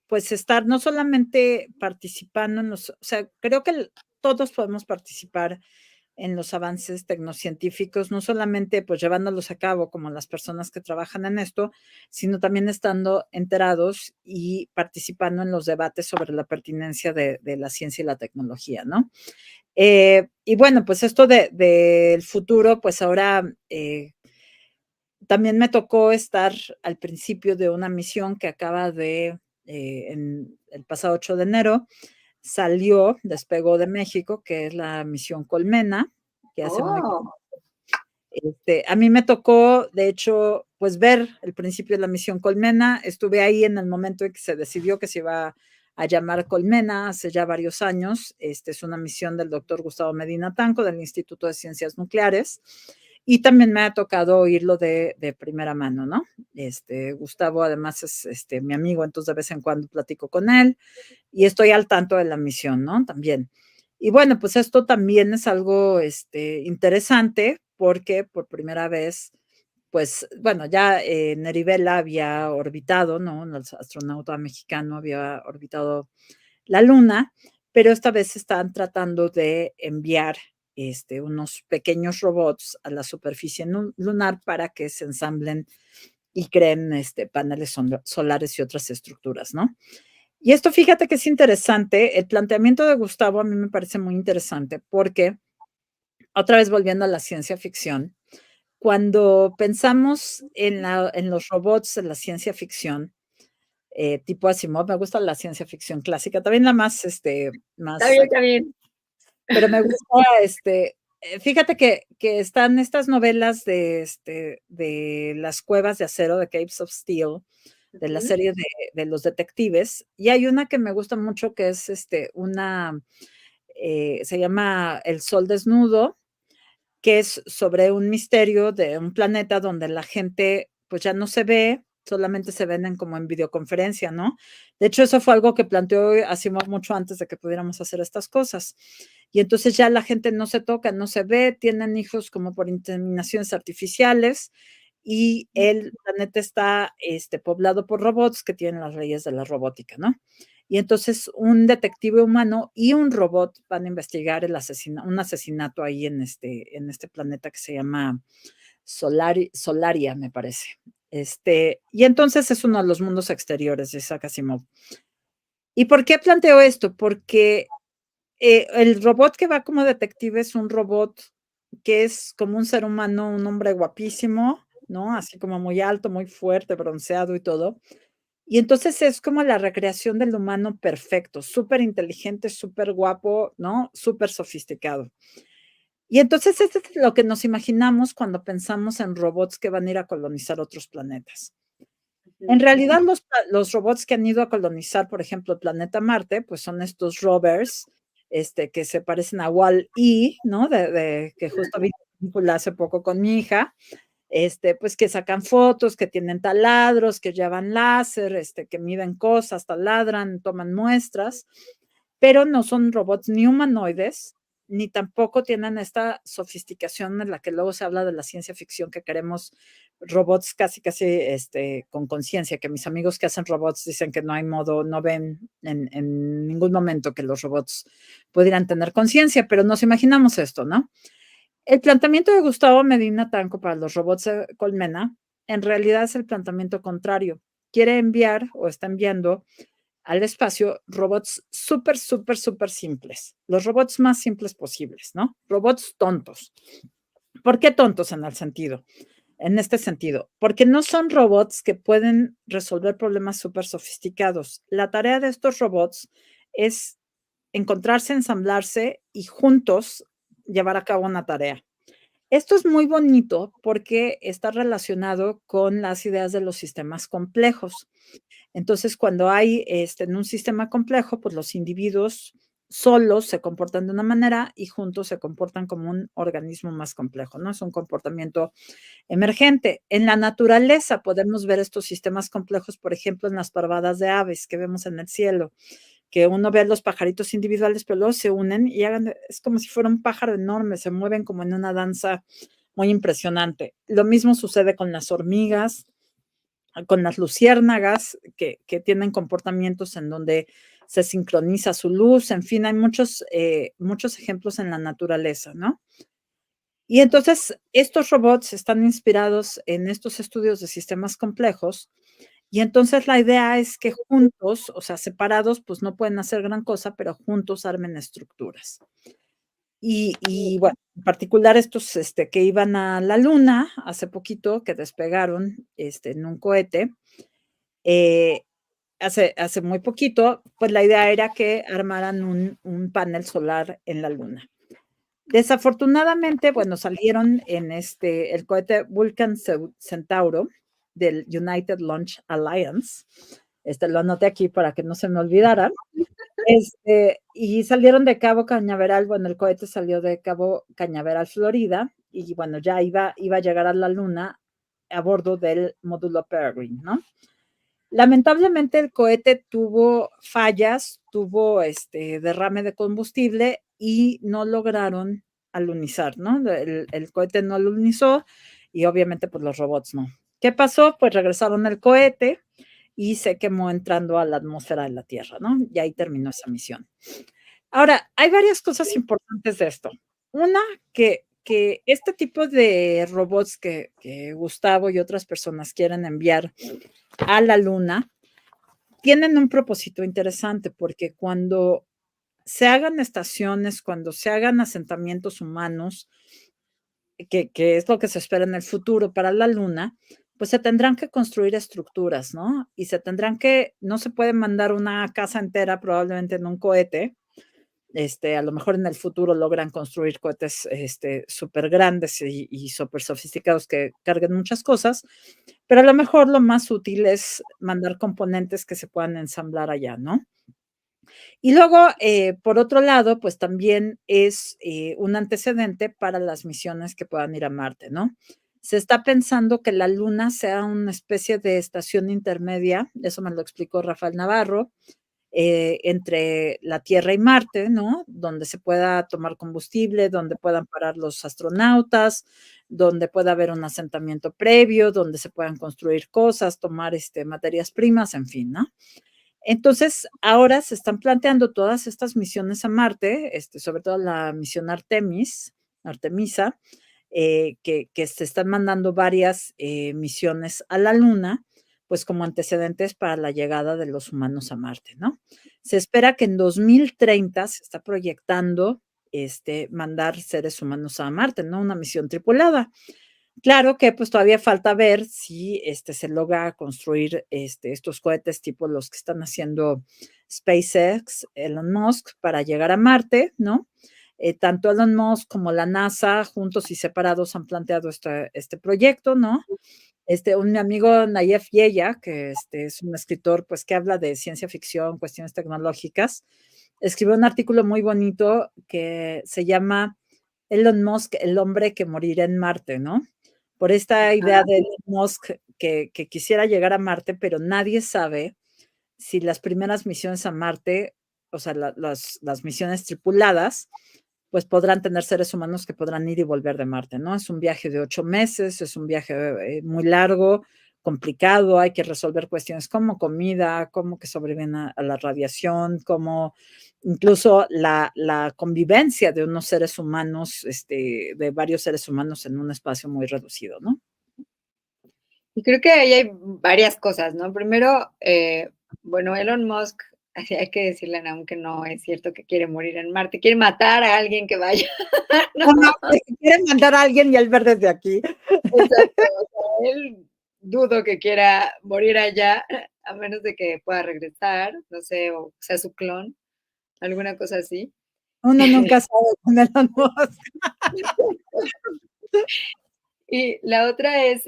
pues, estar no solamente participando en los o sea, creo que todos podemos participar en los avances tecnocientíficos, no solamente, pues, llevándolos a cabo como las personas que trabajan en esto, sino también estando enterados y participando en los debates sobre la pertinencia de la ciencia y la tecnología, ¿no? Y bueno, pues esto del futuro, pues ahora, también me tocó estar al principio de una misión que acaba en el pasado 8 de enero, despegó de México, que es la misión Colmena, que hace muy oh, a mí me tocó, de hecho, pues ver el principio de la misión Colmena. Estuve ahí en el momento en que se decidió que se iba a llamar Colmena hace ya varios años. Es una misión del doctor Gustavo Medina Tanco del Instituto de Ciencias Nucleares. Y también me ha tocado oírlo de primera mano, ¿no? Gustavo además es mi amigo, entonces de vez en cuando platico con él y estoy al tanto de la misión, ¿no? También. Y bueno, pues esto también es algo interesante porque por primera vez, pues bueno, ya Neri Vela había orbitado, ¿no? El astronauta mexicano había orbitado la Luna, pero esta vez están tratando de enviar unos pequeños robots a la superficie lunar para que se ensamblen y creen paneles solares y otras estructuras, ¿no? Y esto fíjate que es interesante, el planteamiento de Gustavo a mí me parece muy interesante porque, otra vez volviendo a la ciencia ficción, cuando pensamos en los robots de la ciencia ficción, tipo Asimov, me gusta la ciencia ficción clásica, también la más, está más, bien, está bien. pero me gusta, fíjate que están estas novelas de las cuevas de acero, de Caves of Steel, de la Ujú. serie de los detectives, y hay una que me gusta mucho que es se llama El Sol Desnudo, que es sobre un misterio de un planeta donde la gente pues ya no se ve, solamente se ven como en videoconferencia, ¿no? De hecho, eso fue algo que planteó Asimov mucho antes de que pudiéramos hacer estas cosas. Y entonces ya la gente no se toca, no se ve, tienen hijos como por inseminaciones artificiales y el planeta está poblado por robots que tienen las leyes de la robótica, ¿no? Y entonces un detective humano y un robot van a investigar un asesinato ahí en este planeta que se llama Solaria, me parece. Y entonces es uno de los mundos exteriores de Isaac Asimov. ¿Y por qué planteo esto? Porque El robot que va como detective es un robot que es como un ser humano, un hombre guapísimo, ¿no? Así como muy alto, muy fuerte, bronceado y todo. Y entonces es como la recreación del humano perfecto, súper inteligente, súper guapo, ¿no? Súper sofisticado. Y entonces eso es lo que nos imaginamos cuando pensamos en robots que van a ir a colonizar otros planetas. En Ujú. realidad, los robots que han ido a colonizar, por ejemplo, el planeta Marte, pues son estos rovers, que se parecen a Wall-E, ¿no? Que justo vi una película hace poco con mi hija, pues que sacan fotos, que tienen taladros, que llevan láser, que miden cosas, taladran, toman muestras, pero no son robots ni humanoides, ni tampoco tienen esta sofisticación en la que luego se habla de la ciencia ficción, que queremos robots casi, casi con conciencia, que mis amigos que hacen robots dicen que no hay modo, no ven en ningún momento que los robots pudieran tener conciencia, pero nos imaginamos esto, ¿no? El planteamiento de Gustavo Medina Tanco para los robots de Colmena en realidad es el planteamiento contrario. Quiere enviar o está enviando al espacio robots súper, súper, súper simples. Los robots más simples posibles, ¿no? Robots tontos. ¿Por qué tontos en el sentido? En este sentido, porque no son robots que pueden resolver problemas súper sofisticados. La tarea de estos robots es encontrarse, ensamblarse y juntos llevar a cabo una tarea. Esto es muy bonito porque está relacionado con las ideas de los sistemas complejos. Entonces, cuando hay en un sistema complejo, pues los individuos solos se comportan de una manera y juntos se comportan como un organismo más complejo, ¿no? Es un comportamiento emergente. En la naturaleza podemos ver estos sistemas complejos, por ejemplo, en las parvadas de aves que vemos en el cielo, que uno ve a los pajaritos individuales, pero luego se unen y hagan, es como si fuera un pájaro enorme, se mueven como en una danza muy impresionante. Lo mismo sucede con las hormigas, con las luciérnagas, que tienen comportamientos en donde se sincroniza su luz, en fin, hay muchos ejemplos en la naturaleza, ¿no? Y entonces estos robots están inspirados en estos estudios de sistemas complejos y entonces la idea es que juntos, o sea, separados, pues no pueden hacer gran cosa, pero juntos armen estructuras. Y bueno, en particular estos que iban a la luna hace poquito, que despegaron en un cohete, eh, hace muy poquito, pues la idea era que armaran un panel solar en la luna. Desafortunadamente, bueno, salieron en el cohete Vulcan Centauro del United Launch Alliance. Lo anoté aquí para que no se me olvidara. Y salieron de Cabo Cañaveral, bueno, el cohete salió de Cabo Cañaveral, Florida, y bueno, ya iba a llegar a la luna a bordo del módulo Peregrine, ¿no? Lamentablemente el cohete tuvo fallas, tuvo derrame de combustible y no lograron alunizar, ¿no? El cohete no alunizó y obviamente pues los robots no. ¿Qué pasó? Pues regresaron el cohete y se quemó entrando a la atmósfera de la Tierra, ¿no? Y ahí terminó esa misión. Ahora, hay varias cosas importantes de esto. Una, que este tipo de robots que Gustavo y otras personas quieren enviar a la luna tienen un propósito interesante porque cuando se hagan estaciones, cuando se hagan asentamientos humanos, que es lo que se espera en el futuro para la luna, pues se tendrán que construir estructuras, ¿no? Y no se puede mandar una casa entera probablemente en un cohete. A lo mejor en el futuro logran construir cohetes súper grandes y súper sofisticados que carguen muchas cosas, pero a lo mejor lo más útil es mandar componentes que se puedan ensamblar allá, ¿no? Y luego, por otro lado, pues también es un antecedente para las misiones que puedan ir a Marte, ¿no? Se está pensando que la Luna sea una especie de estación intermedia, eso me lo explicó Rafael Navarro, entre la Tierra y Marte, ¿no? Donde se pueda tomar combustible, donde puedan parar los astronautas, donde pueda haber un asentamiento previo, donde se puedan construir cosas, tomar materias primas, en fin, ¿no? Entonces, ahora se están planteando todas estas misiones a Marte, sobre todo la misión Artemisa, que se están mandando varias misiones a la Luna, pues como antecedentes para la llegada de los humanos a Marte, ¿no? Se espera que en 2030 se está proyectando mandar seres humanos a Marte, ¿no? Una misión tripulada. Claro que pues todavía falta ver si se logra construir estos cohetes tipo los que están haciendo SpaceX, Elon Musk, para llegar a Marte, ¿no? Tanto Elon Musk como la NASA, juntos y separados, han planteado este proyecto, ¿no? Un mi amigo Nayef Yeya, que es un escritor pues que habla de ciencia ficción, cuestiones tecnológicas, escribió un artículo muy bonito que se llama Elon Musk, el hombre que morirá en Marte, ¿no? Por esta idea Ajá. de Elon Musk que quisiera llegar a Marte, pero nadie sabe si las primeras misiones a Marte, o sea, las misiones tripuladas, pues podrán tener seres humanos que podrán ir y volver de Marte, ¿no? Es un viaje de 8 meses, es un viaje muy largo, complicado, hay que resolver cuestiones como comida, cómo que sobreviven a la radiación, cómo incluso la convivencia de unos seres humanos, de varios seres humanos en un espacio muy reducido, ¿no? Y creo que ahí hay varias cosas, ¿no? Primero, bueno, Elon Musk, así hay que decirle, aunque no es cierto que quiere morir en Marte, quiere matar a alguien que vaya, ¿no? Ajá, quieren mandar a alguien y él ver desde aquí. Exacto, o sea, él dudo que quiera morir allá, a menos de que pueda regresar, no sé, o sea su clon, alguna cosa así. Uno nunca sabe con Elon Musk. Y la otra es,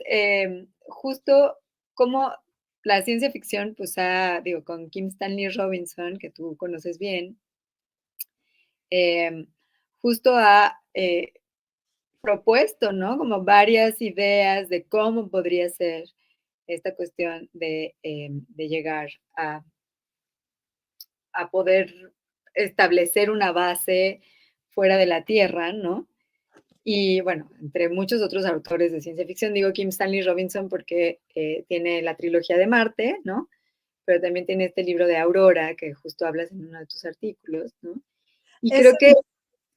justo cómo la ciencia ficción, pues, digo, con Kim Stanley Robinson, que tú conoces bien, em, justo ha, propuesto, ¿no? Como varias ideas de cómo podría ser esta cuestión de llegar a poder establecer una base fuera de la Tierra, ¿no? Y bueno, entre muchos otros autores de ciencia ficción, digo Kim Stanley Robinson porque tiene la trilogía de Marte, ¿no? Pero también tiene este libro de Aurora, que justo hablas en uno de tus artículos, ¿no? Y Es creo que,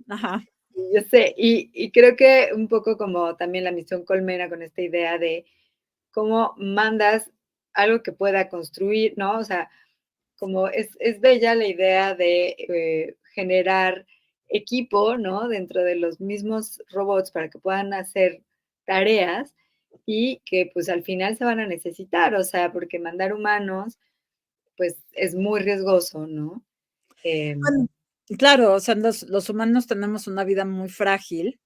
Ajá. yo sé, y creo que un poco como también la misión Colmena con esta idea de cómo mandas algo que pueda construir, ¿no? O sea, como es bella la idea de generar equipo, ¿no? Dentro de los mismos robots para que puedan hacer tareas y que pues al final se van a necesitar, o sea, porque mandar humanos pues es muy riesgoso, ¿no? Em, Bueno, claro, o sea, los humanos tenemos una vida muy frágil,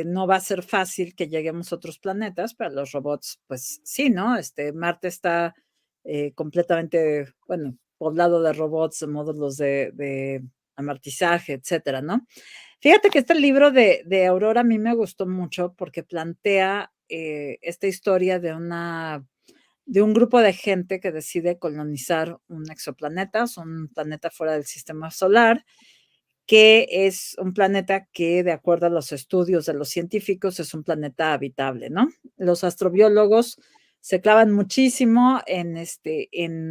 no va a ser fácil que lleguemos a otros planetas, pero los robots, pues sí, ¿no? Marte está completamente, bueno, poblado de robots, de módulos de amartizaje, etcétera, ¿no? Fíjate que este libro de Aurora a mí me gustó mucho porque plantea esta historia de un grupo de gente que decide colonizar un exoplaneta, es un planeta fuera del sistema solar, que es un planeta que, de acuerdo a los estudios de los científicos, es un planeta habitable, ¿no? Los astrobiólogos se clavan muchísimo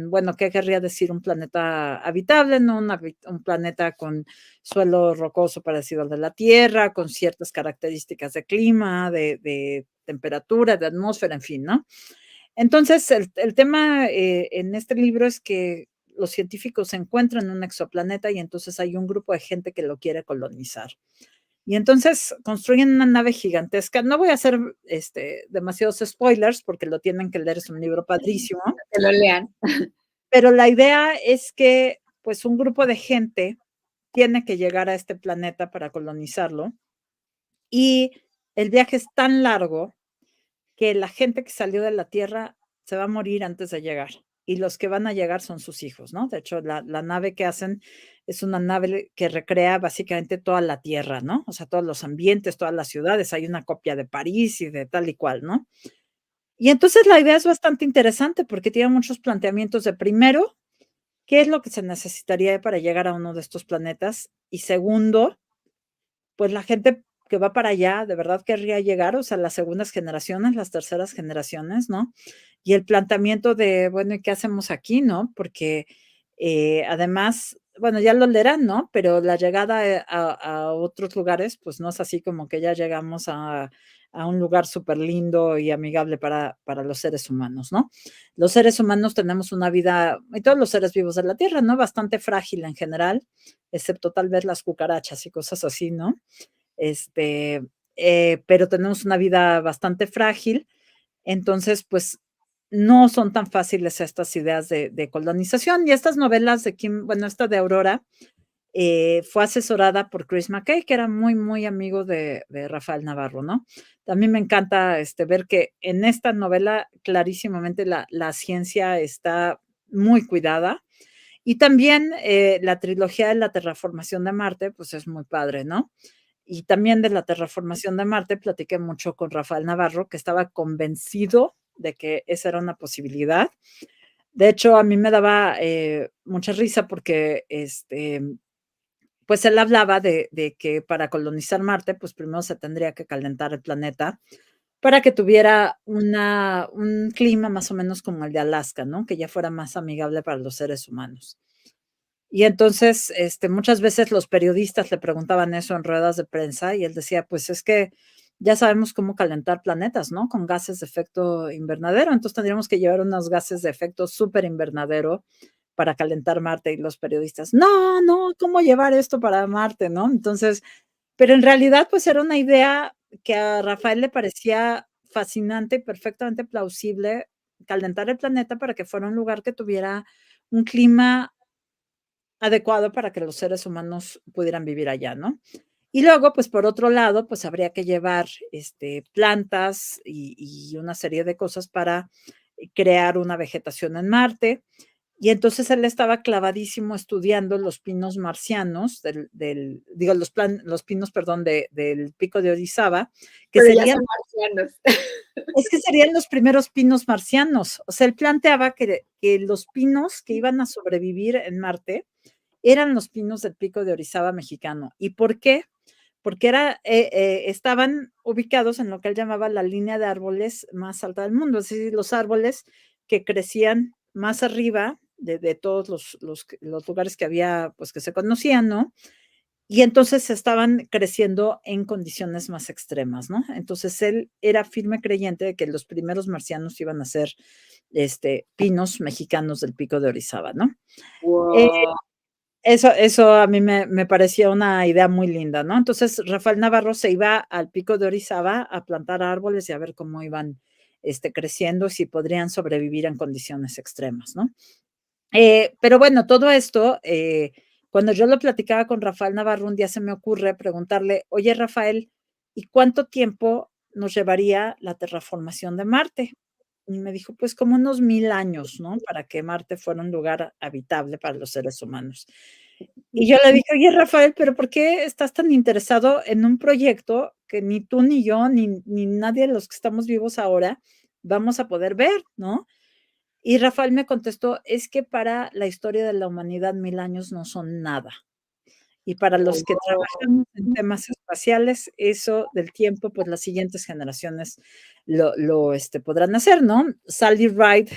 bueno, ¿qué querría decir un planeta habitable? ¿No? Un planeta con suelo rocoso parecido al de la Tierra, con ciertas características de clima, de temperatura, de atmósfera, en fin, ¿no? Entonces, el tema en este libro es que los científicos encuentran un exoplaneta y entonces hay un grupo de gente que lo quiere colonizar. Y entonces construyen una nave gigantesca. No voy a hacer demasiados spoilers porque lo tienen que leer, es un libro padrísimo, que lo lean. pero la idea es que pues un grupo de gente tiene que llegar a este planeta para colonizarlo y el viaje es tan largo que la gente que salió de la Tierra se va a morir antes de llegar, y los que van a llegar son sus hijos, ¿no? De hecho, la nave que hacen es una nave que recrea básicamente toda la Tierra, ¿no? O sea, todos los ambientes, todas las ciudades, hay una copia de París y de tal y cual, ¿no? Y entonces la idea es bastante interesante porque tiene muchos planteamientos de, primero, ¿qué es lo que se necesitaría para llegar a uno de estos planetas? Y segundo, pues la gente que va para allá, ¿de verdad querría llegar? O sea, las segundas generaciones, las terceras generaciones, ¿no? Y el planteamiento de, bueno, ¿y qué hacemos aquí, no? Porque además, bueno, ya lo leerán, ¿no? Pero la llegada a otros lugares, pues no es así como que ya llegamos a un lugar súper lindo y amigable para los seres humanos, ¿no? Los seres humanos tenemos una vida, y todos los seres vivos de la Tierra, ¿no? Bastante frágil en general, excepto tal vez las cucarachas y cosas así, ¿no? Este, pero tenemos una vida bastante frágil, entonces, pues, no son tan fáciles estas ideas de colonización. Y estas novelas de Kim, bueno, esta de Aurora, fue asesorada por Chris McKay, que era muy, muy amigo de Rafael Navarro, ¿no? También me encanta ver que en esta novela clarísimamente la ciencia está muy cuidada. Y también la trilogía de la terraformación de Marte, pues es muy padre, ¿no? Y también de la terraformación de Marte platiqué mucho con Rafael Navarro, que estaba convencido de que esa era una posibilidad. De hecho, a mí me daba mucha risa porque pues él hablaba de que para colonizar Marte, pues primero se tendría que calentar el planeta para que tuviera un clima más o menos como el de Alaska, ¿no? Que ya fuera más amigable para los seres humanos. Y entonces, muchas veces los periodistas le preguntaban eso en ruedas de prensa y él decía, pues es que ya sabemos cómo calentar planetas, ¿no? Con gases de efecto invernadero. Entonces tendríamos que llevar unos gases de efecto súper invernadero para calentar Marte y los periodistas, no, no, ¿cómo llevar esto para Marte, no? Entonces, pero en realidad, pues era una idea que a Rafael le parecía fascinante y perfectamente plausible calentar el planeta para que fuera un lugar que tuviera un clima adecuado para que los seres humanos pudieran vivir allá, ¿no? Y luego, pues por otro lado, pues habría que llevar plantas y una serie de cosas para crear una vegetación en Marte. Y entonces él estaba clavadísimo estudiando los pinos marcianos, digo, los pinos, perdón, del pico de Orizaba, que Pero ya serían, son marcianos. es que serían los primeros pinos marcianos. O sea, él planteaba que los pinos que iban a sobrevivir en Marte eran los pinos del pico de Orizaba mexicano. ¿Y por qué? Porque estaban ubicados en lo que él llamaba la línea de árboles más alta del mundo, es decir, los árboles que crecían más arriba de todos los lugares que había, pues que se conocían, ¿no? Y entonces estaban creciendo en condiciones más extremas, ¿no? Entonces él era firme creyente de que los primeros marcianos iban a ser pinos mexicanos del pico de Orizaba, ¿no? Eh, Wow. eso a mí me parecía una idea muy linda, ¿no? Entonces, Rafael Navarro se iba al Pico de Orizaba a plantar árboles y a ver cómo iban, creciendo, y si podrían sobrevivir en condiciones extremas, ¿no? Pero bueno, todo esto, cuando yo lo platicaba con Rafael Navarro, un día se me ocurre preguntarle: "Oye, Rafael, ¿y cuánto tiempo nos llevaría la terraformación de Marte?". Y me dijo: "Pues como unos 1000 años, ¿no? Para que Marte fuera un lugar habitable para los seres humanos". Y yo le dije: "Oye, Rafael, pero ¿por qué estás tan interesado en un proyecto que ni tú, ni yo, ni nadie de los que estamos vivos ahora vamos a poder ver, ¿no?". Y Rafael me contestó: "Es que para la historia de la humanidad 1000 años no son nada. Y para los que trabajamos en temas espaciales, eso del tiempo, pues las siguientes generaciones podrán hacer", ¿no? Sally Ride,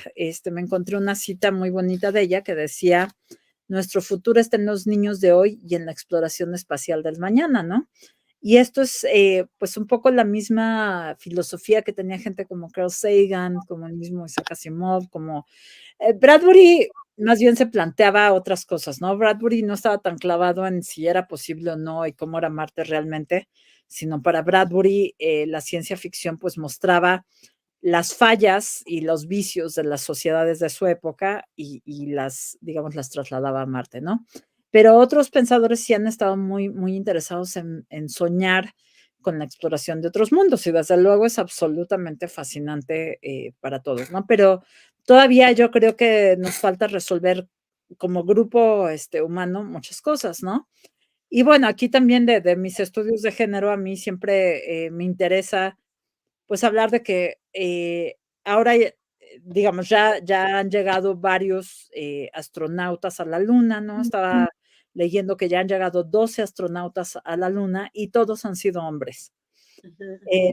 me encontré una cita muy bonita de ella que decía: "Nuestro futuro está en los niños de hoy y en la exploración espacial del mañana", ¿no? Y esto es, pues, un poco la misma filosofía que tenía gente como Carl Sagan, como el mismo Isaac Asimov, como Bradbury más bien se planteaba otras cosas, ¿no? Bradbury no estaba tan clavado en si era posible o no y cómo era Marte realmente, sino para Bradbury, la ciencia ficción, pues, mostraba las fallas y los vicios de las sociedades de su época y las, digamos, las trasladaba a Marte, ¿no? Pero otros pensadores sí han estado muy, muy interesados en soñar con la exploración de otros mundos y desde luego es absolutamente fascinante para todos, ¿no? Pero todavía yo creo que nos falta resolver como grupo humano muchas cosas, ¿no? Y bueno, aquí también de mis estudios de género, a mí siempre me interesa pues hablar de que ahora, digamos, ya han llegado varios astronautas a la Luna, ¿no? Estaba leyendo que ya han llegado 12 astronautas a la Luna y todos han sido hombres.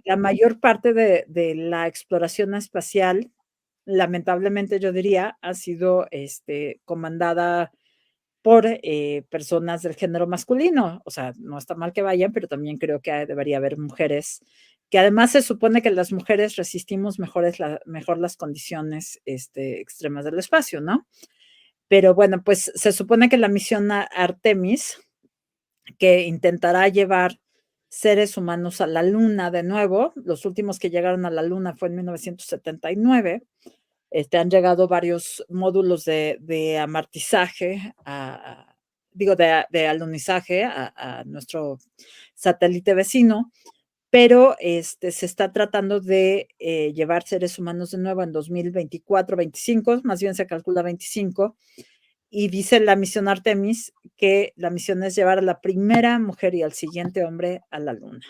La mayor parte de la exploración espacial, lamentablemente yo diría, ha sido comandada por personas del género masculino. O sea, no está mal que vayan, pero también creo que debería haber mujeres que además se supone que las mujeres resistimos mejor las condiciones extremas del espacio, ¿no? Pero bueno, pues se supone que la misión Artemis, que intentará llevar seres humanos a la Luna de nuevo, los últimos que llegaron a la Luna fue en 1979, han llegado varios módulos de amartizaje, digo, de alunizaje a nuestro satélite vecino, pero se está tratando de llevar seres humanos de nuevo en 2024, 25, más bien se calcula 25, y dice la misión Artemis que la misión es llevar a la primera mujer y al siguiente hombre a la Luna.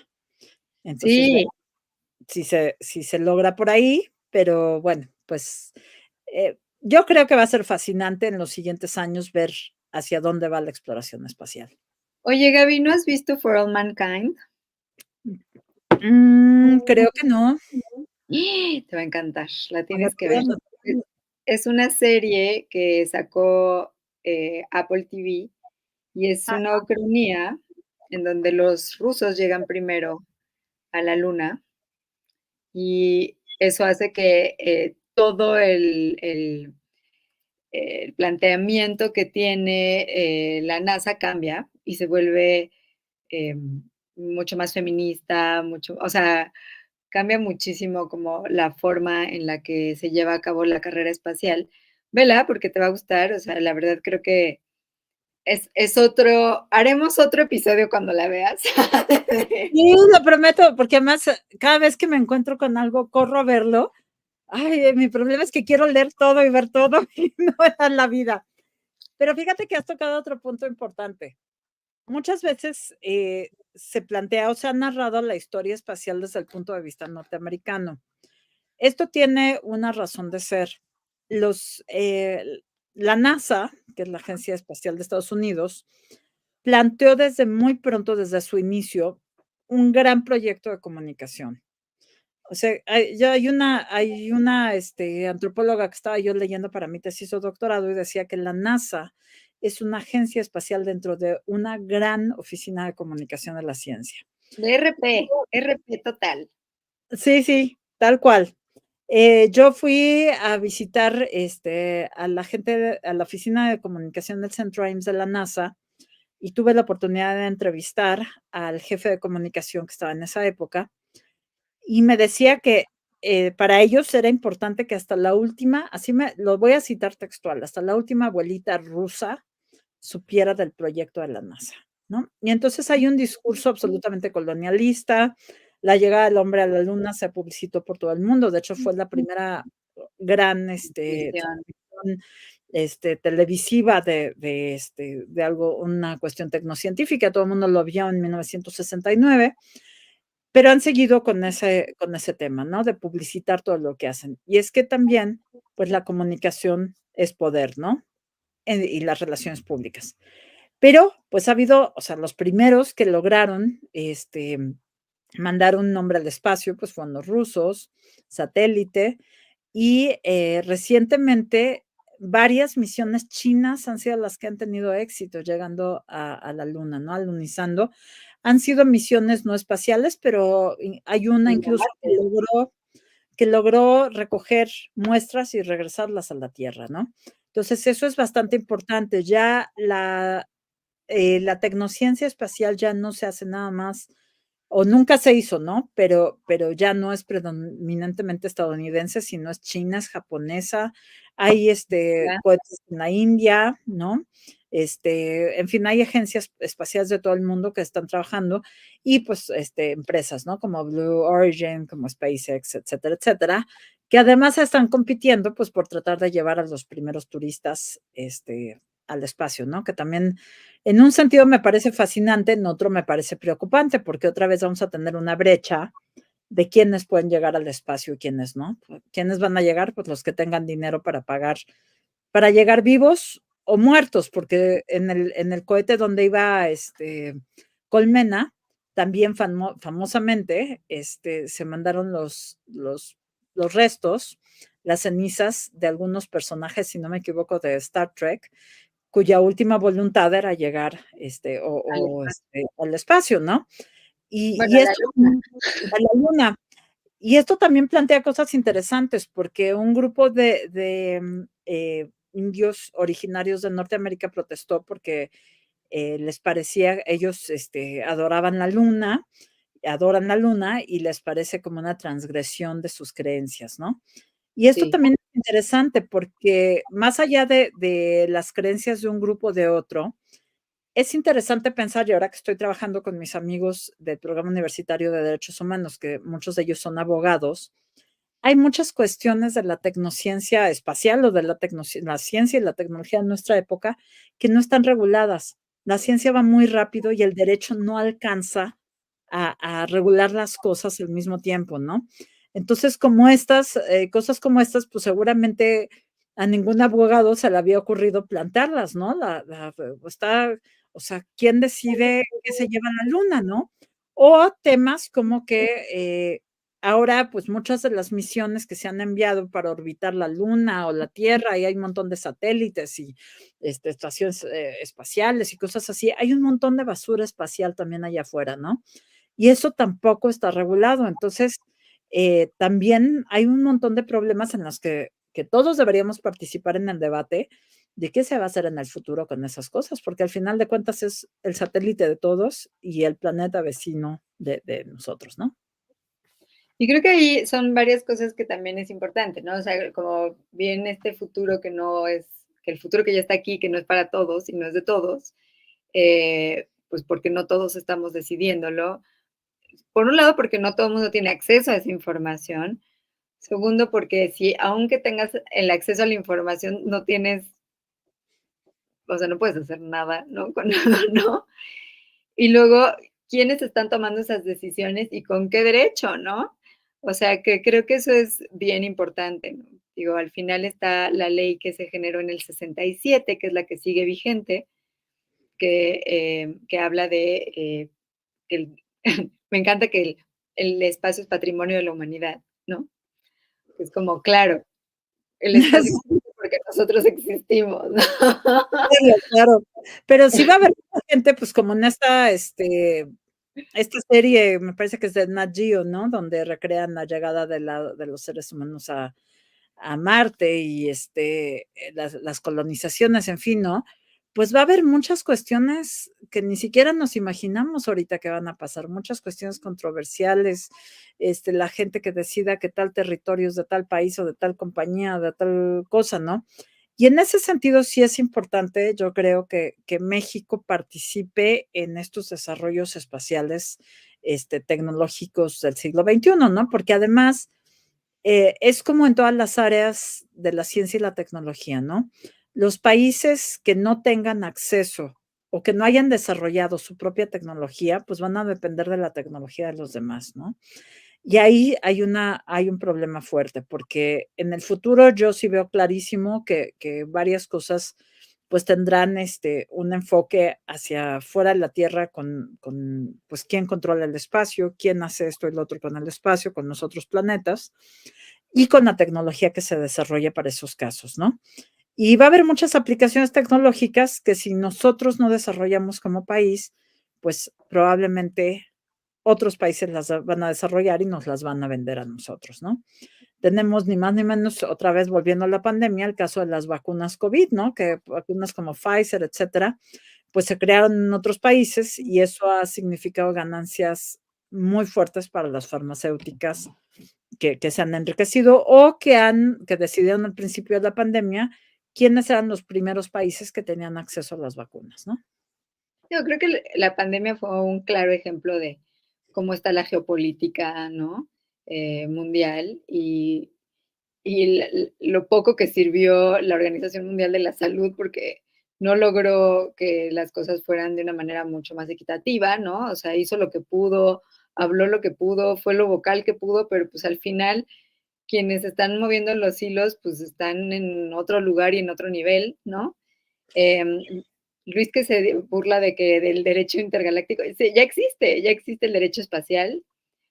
Entonces, Sí. bueno, si se logra por ahí, pero bueno, pues yo creo que va a ser fascinante en los siguientes años ver hacia dónde va la exploración espacial. Oye, Gaby, ¿no has visto For All Mankind? Creo que no. Te va a encantar, la A ver, tienes que ver. cuéntame. Es una serie que sacó Apple TV y es una Ajá. ucronía en donde los rusos llegan primero a la luna y eso hace que todo el planteamiento que tiene la NASA cambia y se vuelve eh, mucho más feminista, mucho, o sea, cambia muchísimo como la forma en la que se lleva a cabo la carrera espacial. Vela, porque te va a gustar, o sea, la verdad creo que es otro, haremos otro episodio cuando la veas. Sí, lo prometo, porque además cada vez que me encuentro con algo, corro a verlo. Ay, mi problema es que quiero leer todo y ver todo y no me da la vida. Pero fíjate que has tocado otro punto importante. Muchas veces se plantea o se ha narrado la historia espacial desde el punto de vista norteamericano. Esto tiene una razón de ser. Los, la NASA, que es la Agencia Espacial de Estados Unidos, planteó desde muy pronto, desde su inicio, un gran proyecto de comunicación. O sea, hay una antropóloga que estaba yo leyendo para mi tesis o doctorado y decía que la NASA es una agencia espacial dentro de una gran oficina de comunicación de la ciencia. De RP total. Sí, sí, tal cual. Yo fui a visitar a la gente, a la oficina de comunicación del Centro Ames de la NASA y tuve la oportunidad de entrevistar al jefe de comunicación que estaba en esa época y me decía que para ellos era importante que hasta la última, lo voy a citar textual, hasta la última abuelita rusa supiera del proyecto de la NASA, ¿no? Y entonces hay un discurso absolutamente colonialista, la llegada del hombre a la luna se publicitó por todo el mundo, de hecho fue la primera gran Misión. transmisión televisiva de algo, una cuestión tecnocientífica, todo el mundo lo vio en 1969, pero han seguido con ese tema, ¿no? De publicitar todo lo que hacen. Y es que también, pues la comunicación es poder, ¿no? Y las relaciones públicas. Pero, pues ha habido, o sea, los primeros que lograron mandar un hombre al espacio, pues fueron los rusos, satélite, y recientemente varias misiones chinas han sido las que han tenido éxito llegando a la luna, ¿no? Alunizando. Han sido misiones no espaciales, pero hay una incluso que logró recoger muestras y regresarlas a la Tierra, ¿no? Entonces, eso es bastante importante. Ya la tecnociencia espacial ya no se hace nada más, o nunca se hizo, ¿no? Pero ya no es predominantemente estadounidense, sino es china, es japonesa, hay cohetes en la India, ¿no? En fin, hay agencias espaciales de todo el mundo que están trabajando y pues empresas, ¿no? Como Blue Origin, como SpaceX, etcétera, etcétera, que además están compitiendo pues por tratar de llevar a los primeros turistas al espacio, ¿no? Que también en un sentido me parece fascinante, en otro me parece preocupante, porque otra vez vamos a tener una brecha de quiénes pueden llegar al espacio y quiénes no. ¿Quiénes van a llegar? Pues los que tengan dinero para pagar, para llegar vivos o muertos, porque en el cohete donde iba Colmena, también famosamente se mandaron los restos, las cenizas de algunos personajes, si no me equivoco, de Star Trek, cuya última voluntad era llegar al espacio, ¿no? Bueno, Y la esto luna. a la luna. Y esto también plantea cosas interesantes, porque un grupo de indios originarios de Norteamérica protestó porque les parecía, ellos adoraban la luna, adoran la luna y les parece como una transgresión de sus creencias, ¿no? Y esto Sí, también es interesante porque más allá de las creencias de un grupo o de otro, es interesante pensar, y ahora que estoy trabajando con mis amigos del Programa Universitario de Derechos Humanos, que muchos de ellos son abogados, hay muchas cuestiones de la tecnociencia espacial o de la ciencia y la tecnología en nuestra época que no están reguladas. La ciencia va muy rápido y el derecho no alcanza a regular las cosas al mismo tiempo, ¿no? Entonces, como estas, cosas como estas, pues seguramente a ningún abogado se le había ocurrido plantearlas, ¿no? Está, o sea, ¿quién decide qué se lleva a la luna, no? O temas como que ahora, pues muchas de las misiones que se han enviado para orbitar la Luna o la Tierra, y hay un montón de satélites y estaciones espaciales y cosas así, hay un montón de basura espacial también allá afuera, ¿no? Y eso tampoco está regulado. Entonces, también hay un montón de problemas en los que todos deberíamos participar en el debate de qué se va a hacer en el futuro con esas cosas, porque al final de cuentas es el satélite de todos y el planeta vecino de nosotros, ¿no? y creo que ahí son varias cosas que también es importante, ¿no? O sea, como bien este futuro que no es, que el futuro que ya está aquí, que no es para todos y no es de todos, pues porque no todos estamos decidiéndolo. Por un lado, porque no todo el mundo tiene acceso a esa información. Segundo, porque si aunque tengas el acceso a la información, no tienes, o sea, no puedes hacer nada, ¿no? Con nada, ¿no? Y luego, ¿quiénes están tomando esas decisiones y con qué derecho, no? O sea, que creo que eso es bien importante, ¿no? Digo, al final está la ley que se generó en el 67, que es la que sigue vigente, que habla de que me encanta que el espacio es patrimonio de la humanidad, ¿no? Es como, claro, el espacio existe porque nosotros existimos, ¿no? Claro, claro. Pero sí va a haber mucha gente, pues, como en esta serie, me parece que es de Nat Geo, ¿no? Donde recrean la llegada de los seres humanos a Marte y, las colonizaciones, en fin, ¿no? Pues va a haber muchas cuestiones que ni siquiera nos imaginamos ahorita que van a pasar, muchas cuestiones controversiales, la gente que decida que tal territorio es de tal país o de tal compañía, de tal cosa, ¿no? Y en ese sentido sí es importante, yo creo que México participe en estos desarrollos espaciales, tecnológicos del siglo XXI, ¿no? Porque además, es como en todas las áreas de la ciencia y la tecnología, ¿no? Los países que no tengan acceso o que no hayan desarrollado su propia tecnología, pues van a depender de la tecnología de los demás, ¿no? Y ahí hay un problema fuerte, porque en el futuro yo sí veo clarísimo que varias cosas, pues, tendrán, un enfoque hacia fuera de la Tierra con, pues, quién controla el espacio, quién hace esto y lo otro con el espacio, con los otros planetas, y con la tecnología que se desarrolla para esos casos, ¿no? Y va a haber muchas aplicaciones tecnológicas que si nosotros no desarrollamos como país, pues, probablemente otros países las van a desarrollar y nos las van a vender a nosotros, ¿no? Tenemos ni más ni menos, otra vez volviendo a la pandemia, el caso de las vacunas COVID, ¿no? Que vacunas como Pfizer, etcétera, pues se crearon en otros países y eso ha significado ganancias muy fuertes para las farmacéuticas que se han enriquecido o que decidieron al principio de la pandemia quiénes eran los primeros países que tenían acceso a las vacunas, ¿no? Yo creo que la pandemia fue un claro ejemplo de cómo está la geopolítica, ¿no? Mundial y lo poco que sirvió la Organización Mundial de la Salud, porque no logró que las cosas fueran de una manera mucho más equitativa, ¿no? O sea, hizo lo que pudo, habló lo que pudo, fue lo vocal que pudo, pero pues al final quienes están moviendo los hilos, pues están en otro lugar y en otro nivel, ¿no? Luis que se burla de que del derecho intergaláctico, ya existe el derecho espacial.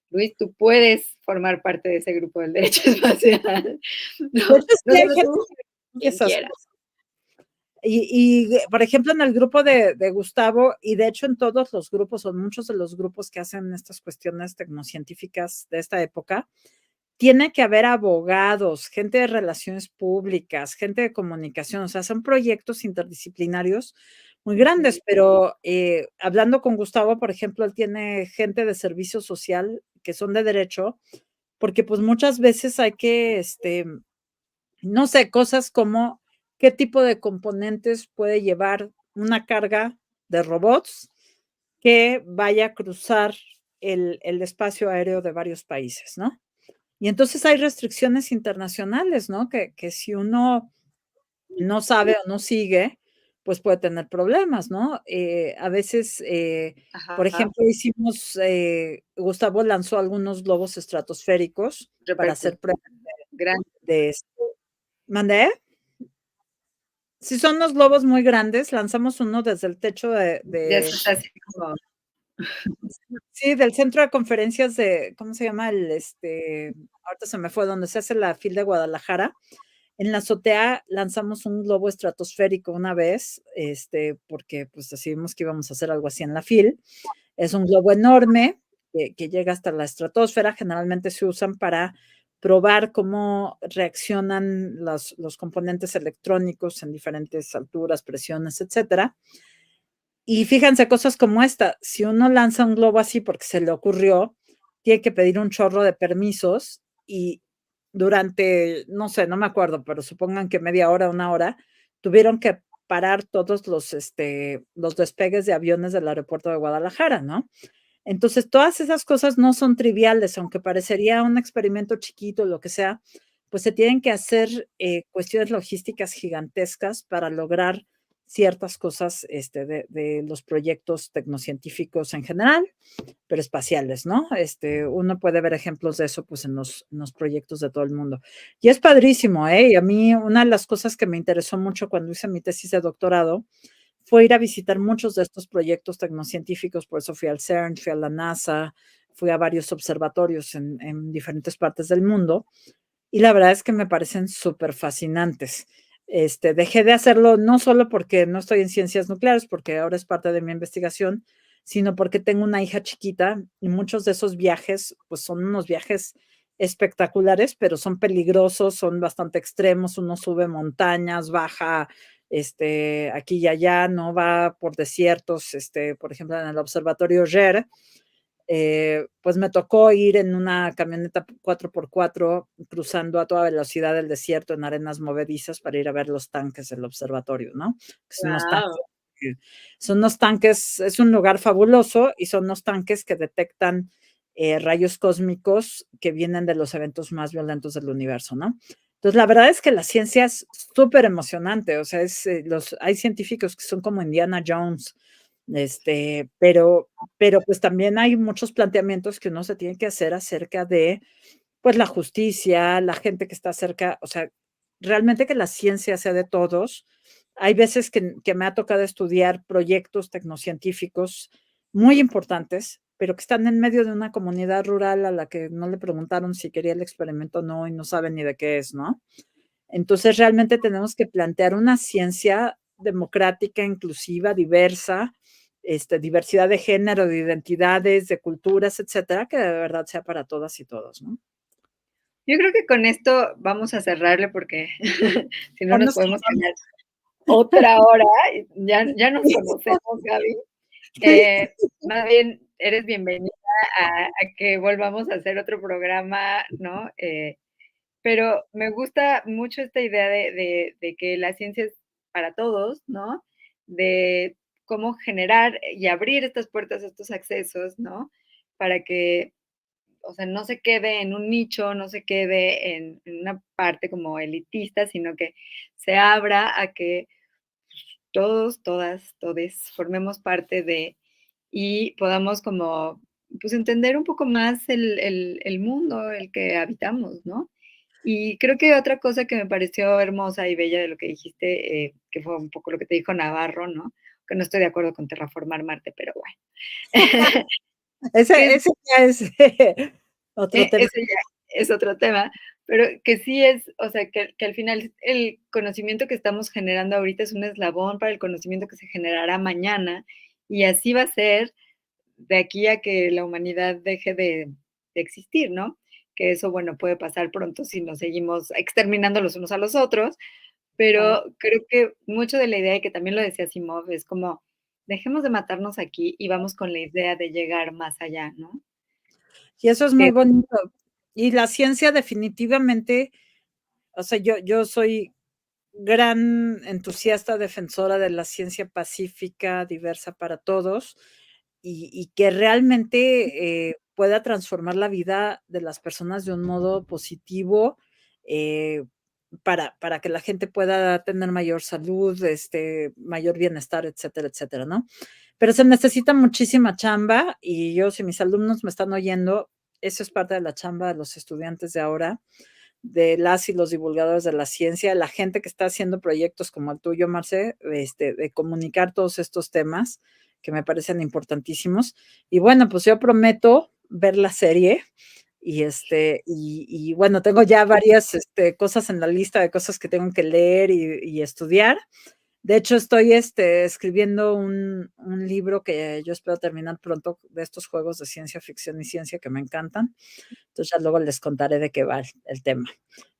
Luis, tú puedes formar parte de ese grupo del derecho espacial. De No, hecho, no sí hay solo gente tú, que quien esas quiera. cosas. Por ejemplo, en el grupo de Gustavo, y de hecho en todos los grupos, o muchos de los grupos que hacen estas cuestiones tecnocientíficas de esta época, tiene que haber abogados, gente de relaciones públicas, gente de comunicación, o sea, son proyectos interdisciplinarios muy grandes, pero hablando con Gustavo, por ejemplo, él tiene gente de servicio social que son de derecho, porque pues muchas veces hay que, no sé, cosas como qué tipo de componentes puede llevar una carga de robots que vaya a cruzar el espacio aéreo de varios países, ¿no? Y entonces hay restricciones internacionales, ¿no? Que si uno no sabe o no sigue, pues puede tener problemas, ¿no? A veces, por Ajá, ejemplo, Gustavo lanzó algunos globos estratosféricos para hacer repercusión pruebas grande. de ¿Mandé? Si son unos globos muy grandes, lanzamos uno desde el techo Ya se está así como, sí, del centro de conferencias de, ¿cómo se llama? Ahorita se me fue, donde se hace la FIL de Guadalajara. En la azotea lanzamos un globo estratosférico una vez, porque pues decidimos que íbamos a hacer algo así en la FIL. Es un globo enorme que llega hasta la estratosfera. Generalmente se usan para probar cómo reaccionan los componentes electrónicos en diferentes alturas, presiones, etcétera. Y fíjense cosas como esta, si uno lanza un globo así porque se le ocurrió, tiene que pedir un chorro de permisos y durante, no sé, no me acuerdo, pero supongan que media hora, una hora, tuvieron que parar todos los despegues de aviones del aeropuerto de Guadalajara, ¿no? Entonces, todas esas cosas no son triviales, aunque parecería un experimento chiquito, lo que sea, pues se tienen que hacer cuestiones logísticas gigantescas para lograr ciertas cosas de los proyectos tecnocientíficos en general, pero espaciales, ¿no? Uno puede ver ejemplos de eso pues en los proyectos de todo el mundo. Y es padrísimo, ¿eh? Y a mí una de las cosas que me interesó mucho cuando hice mi tesis de doctorado fue ir a visitar muchos de estos proyectos tecnocientíficos, por eso fui al CERN, fui a la NASA, fui a varios observatorios en diferentes partes del mundo, y la verdad es que me parecen súper fascinantes. Dejé de hacerlo no solo porque no estoy en ciencias nucleares, porque ahora es parte de mi investigación, sino porque tengo una hija chiquita y muchos de esos viajes, pues son unos viajes espectaculares, pero son peligrosos, son bastante extremos, uno sube montañas, baja aquí y allá, no va por desiertos, por ejemplo, en el observatorio RER, pues me tocó ir en una camioneta 4x4 cruzando a toda velocidad el desierto en arenas movedizas para ir a ver los tanques del observatorio, ¿no? Que wow, son unos tanques, es un lugar fabuloso y son unos tanques que detectan rayos cósmicos que vienen de los eventos más violentos del universo, ¿no? Entonces, la verdad es que la ciencia es súper emocionante, o sea, hay científicos que son como Indiana Jones, pero pues también hay muchos planteamientos que uno se tiene que hacer acerca de, pues la justicia, la gente que está cerca, o sea, realmente que la ciencia sea de todos. Hay veces que me ha tocado estudiar proyectos tecnocientíficos muy importantes, pero que están en medio de una comunidad rural a la que no le preguntaron si quería el experimento o no y no saben ni de qué es, ¿no? Entonces, realmente tenemos que plantear una ciencia democrática, inclusiva, diversa, diversidad de género, de identidades, de culturas, etcétera, que de verdad sea para todas y todos, ¿no? yo creo que con esto vamos a cerrarle porque si no Ya nos nos podemos quedar otra hora, y ya nos conocemos, Gaby. Más bien, eres bienvenida a que volvamos a hacer otro programa, ¿no? Pero me gusta mucho esta idea de que la ciencia es para todos, ¿no? De cómo generar y abrir estas puertas, estos accesos, ¿no? Para que, o sea, no se quede en un nicho, no se quede en una parte como elitista, sino que se abra a que todos, todas, todes formemos parte de y podamos como, pues, entender un poco más el mundo, el que habitamos, ¿no? Y creo que otra cosa que me pareció hermosa y bella de lo que dijiste, que fue un poco lo que te dijo Navarro, ¿no? Que no estoy de acuerdo con terraformar Marte, pero bueno. Que Ese ya es otro tema. ese ya es otro tema, pero que sí es, o sea, que al final el conocimiento que estamos generando ahorita es un eslabón para el conocimiento que se generará mañana, y así va a ser de aquí a que la humanidad deje de existir, ¿no? Que eso, bueno, puede pasar pronto si nos seguimos exterminando los unos a los otros, Claro. pero creo que mucho de la idea, y que también lo decía Asimov, es como, dejemos de matarnos aquí y vamos con la idea de llegar más allá, ¿no? Y eso es muy Que bonito. Y la ciencia definitivamente, o sea, yo soy gran entusiasta defensora de la ciencia pacífica, diversa para todos, y que realmente pueda transformar la vida de las personas de un modo positivo, eh, para que la gente pueda tener mayor salud, mayor bienestar, etcétera, etcétera, ¿no? Pero se necesita muchísima chamba y yo, si mis alumnos me están oyendo, eso es parte de la chamba de los estudiantes de ahora, de las y los divulgadores de la ciencia, la gente que está haciendo proyectos como el tuyo, Marce, de comunicar todos estos temas que me parecen importantísimos. Y bueno, pues yo prometo ver la serie y bueno, tengo ya varias cosas en la lista de cosas que tengo que leer y estudiar. De hecho, estoy escribiendo un libro que yo espero terminar pronto de estos juegos de ciencia ficción y ciencia que me encantan. Entonces ya luego les contaré de qué va el tema.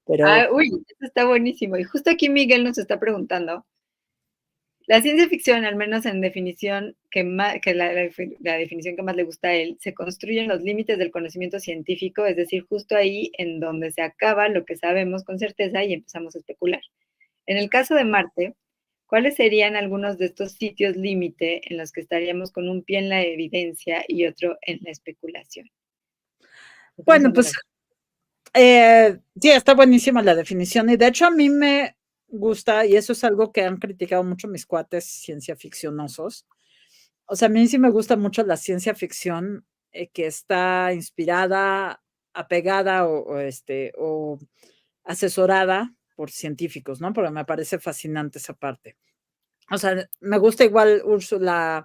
Pero uy, eso está buenísimo. Y justo aquí Miguel nos está preguntando, la ciencia ficción, al menos en definición, que la definición que más le gusta a él, se construye en los límites del conocimiento científico, es decir, justo ahí en donde se acaba lo que sabemos con certeza y empezamos a especular. En el caso de Marte, ¿cuáles serían algunos de estos sitios límite en los que estaríamos con un pie en la evidencia y otro en la especulación? Estamos bueno, en pues Marte. sí, está buenísima la definición y de hecho a mí me gusta, y eso es algo que han criticado mucho mis cuates ciencia ficcionosos. O sea, a mí sí me gusta mucho la ciencia ficción que está inspirada, apegada o asesorada por científicos, ¿no? Porque me parece fascinante esa parte. O sea, me gusta igual Úrsula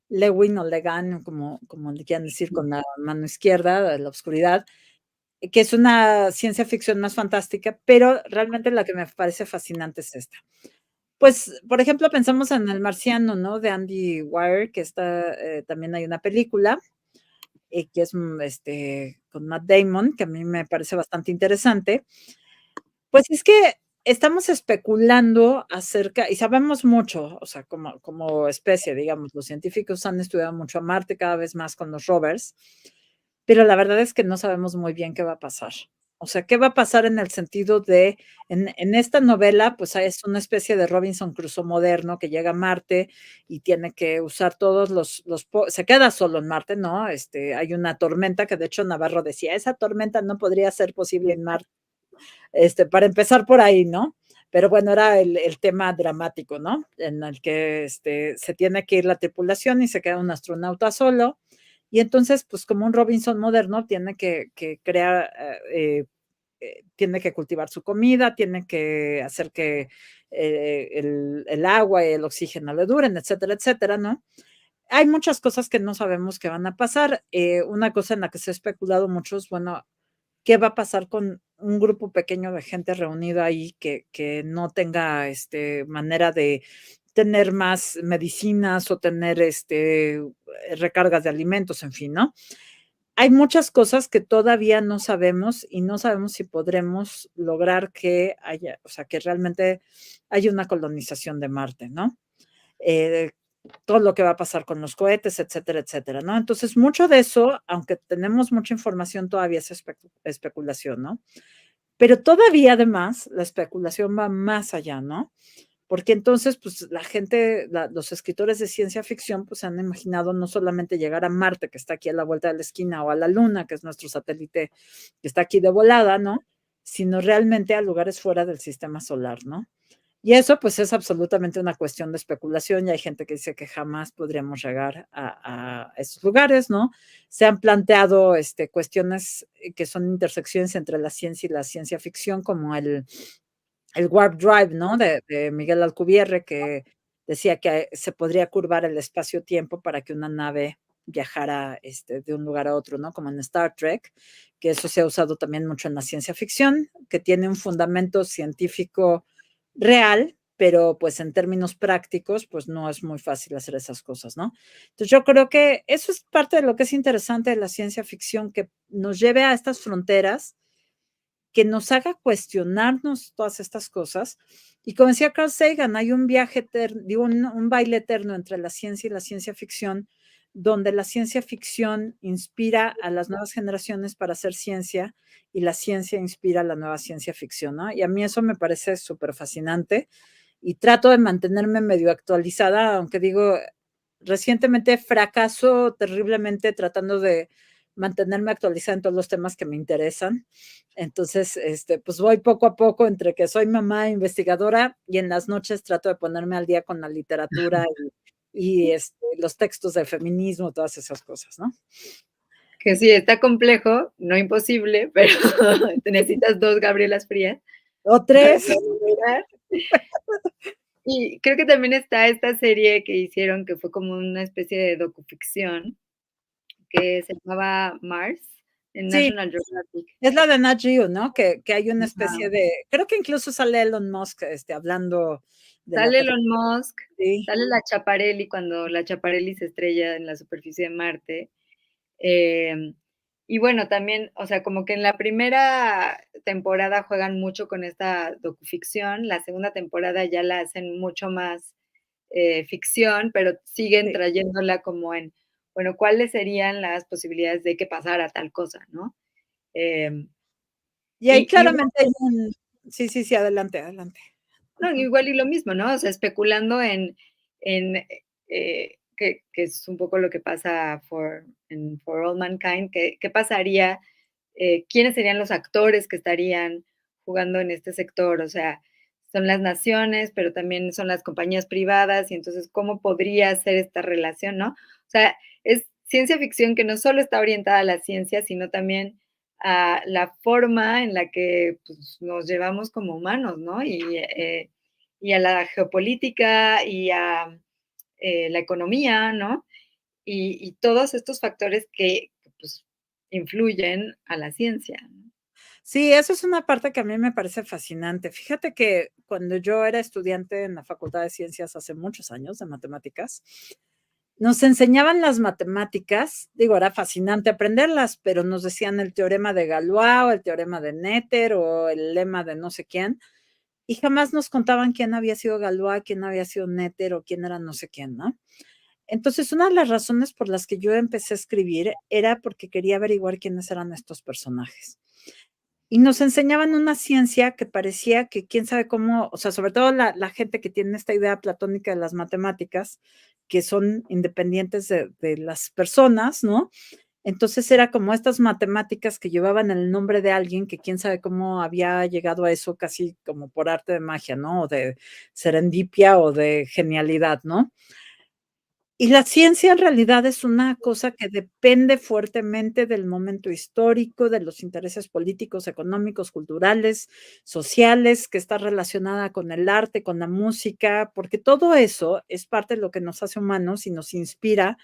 Le Guin o Le Guin, como le quieran decir, con la mano izquierda, de la oscuridad, que es una ciencia ficción más fantástica, pero realmente la que me parece fascinante es esta. Pues, por ejemplo, pensamos en El Marciano, ¿no? De Andy Weir, que está, también hay una película, que es con Matt Damon, que a mí me parece bastante interesante. Pues es que estamos especulando acerca, y sabemos mucho, o sea, como especie, digamos, los científicos han estudiado mucho a Marte cada vez más con los rovers, pero la verdad es que no sabemos muy bien qué va a pasar. O sea, ¿qué va a pasar en el sentido de, en esta novela, pues es una especie de Robinson Crusoe moderno que llega a Marte y tiene que usar todos se queda solo en Marte, ¿no? Hay una tormenta que de hecho Navarro decía, esa tormenta no podría ser posible en Marte, para empezar por ahí, ¿no? Pero bueno, era el tema dramático, ¿no? En el que se tiene que ir la tripulación y se queda un astronauta solo. Y entonces, pues como un Robinson moderno, tiene que crear, tiene que cultivar su comida, tiene que hacer que el agua y el oxígeno le duren, etcétera, etcétera, ¿no? Hay muchas cosas que no sabemos que van a pasar. Una cosa en la que se ha especulado mucho es, bueno, ¿qué va a pasar con un grupo pequeño de gente reunido ahí que no tenga manera de tener más medicinas o tener recargas de alimentos, en fin, ¿no? Hay muchas cosas que todavía no sabemos y no sabemos si podremos lograr que haya, o sea, que realmente haya una colonización de Marte, ¿no? Eh, todo lo que va a pasar con los cohetes, etcétera, etcétera, ¿no? Entonces, mucho de eso, aunque tenemos mucha información, todavía es especulación, ¿no? Pero todavía, además, la especulación va más allá, ¿no? Porque entonces, pues la gente, los escritores de ciencia ficción, pues han imaginado no solamente llegar a Marte, que está aquí a la vuelta de la esquina, o a la Luna, que es nuestro satélite que está aquí de volada, ¿no? Sino realmente a lugares fuera del sistema solar, ¿no? Y eso, pues, es absolutamente una cuestión de especulación, y hay gente que dice que jamás podríamos llegar a esos lugares, ¿no? Se han planteado, cuestiones que son intersecciones entre la ciencia y la ciencia ficción, como el Warp Drive, ¿no? De Miguel Alcubierre, que decía que se podría curvar el espacio-tiempo para que una nave viajara de un lugar a otro, ¿no? Como en Star Trek, que eso se ha usado también mucho en la ciencia ficción, que tiene un fundamento científico real, pero pues en términos prácticos, pues no es muy fácil hacer esas cosas, ¿no? Entonces yo creo que eso es parte de lo que es interesante de la ciencia ficción, que nos lleve a estas fronteras, que nos haga cuestionarnos todas estas cosas. Y como decía Carl Sagan, hay un viaje eterno, digo, un baile eterno entre la ciencia y la ciencia ficción, donde la ciencia ficción inspira a las nuevas generaciones para hacer ciencia y la ciencia inspira a la nueva ciencia ficción, ¿no? Y a mí eso me parece súper fascinante y trato de mantenerme medio actualizada, aunque digo, recientemente fracaso terriblemente tratando de mantenerme actualizada en todos los temas que me interesan. Entonces, pues voy poco a poco entre que soy mamá investigadora y en las noches trato de ponerme al día con la literatura y los textos de feminismo, todas esas cosas, ¿no? Que sí, está complejo, no imposible, pero te necesitas 2 Gabrielas Frías O para tres. poder lograr. Y creo que también está esta serie que hicieron, que fue como una especie de docuficción, que se llamaba Mars, en Sí, National Geographic. es la de Nat Geo, ¿no? Que hay una especie Ajá. de, creo que incluso sale Elon Musk hablando de la Sale Elon Musk, sí, sale la Schiaparelli cuando la Schiaparelli se estrella en la superficie de Marte. Eh, y bueno, también, o sea, como que en la primera temporada juegan mucho con esta docuficción, la segunda temporada ya la hacen mucho más ficción, pero siguen sí. trayéndola como en, bueno, ¿cuáles serían las posibilidades de que pasara tal cosa, no? Eh, Y ahí y claramente hay un, sí, sí, sí, adelante, adelante. no, Ujú. igual y lo mismo, ¿no? O sea, especulando en que es un poco lo que pasa en For All Mankind, ¿qué pasaría? ¿Quiénes serían los actores que estarían jugando en este sector? O sea, son las naciones, pero también son las compañías privadas, y entonces, ¿cómo podría ser esta relación, no? O sea, es ciencia ficción que no solo está orientada a la ciencia, sino también a la forma en la que, pues, nos llevamos como humanos, ¿no? Y a la geopolítica y a, la economía, ¿no? Y todos estos factores que, pues, influyen a la ciencia, ¿no? Sí, eso es una parte que a mí me parece fascinante. Fíjate que cuando yo era estudiante en la Facultad de Ciencias hace muchos años de matemáticas, nos enseñaban las matemáticas, digo, era fascinante aprenderlas, pero nos decían el teorema de Galois o el teorema de Noether o el lema de no sé quién, y jamás nos contaban quién había sido Galois, quién había sido Noether o quién era no sé quién, ¿no? Entonces, una de las razones por las que yo empecé a escribir era porque quería averiguar quiénes eran estos personajes. Y nos enseñaban una ciencia que parecía que quién sabe cómo, o sea, sobre todo la gente que tiene esta idea platónica de las matemáticas, que son independientes de las personas, ¿no? Entonces era como estas matemáticas que llevaban el nombre de alguien que quién sabe cómo había llegado a eso casi como por arte de magia, ¿no? O de serendipia o de genialidad, ¿no? Y la ciencia en realidad es una cosa que depende fuertemente del momento histórico, de los intereses políticos, económicos, culturales, sociales, que está relacionada con el arte, con la música, porque todo eso es parte de lo que nos hace humanos y nos inspira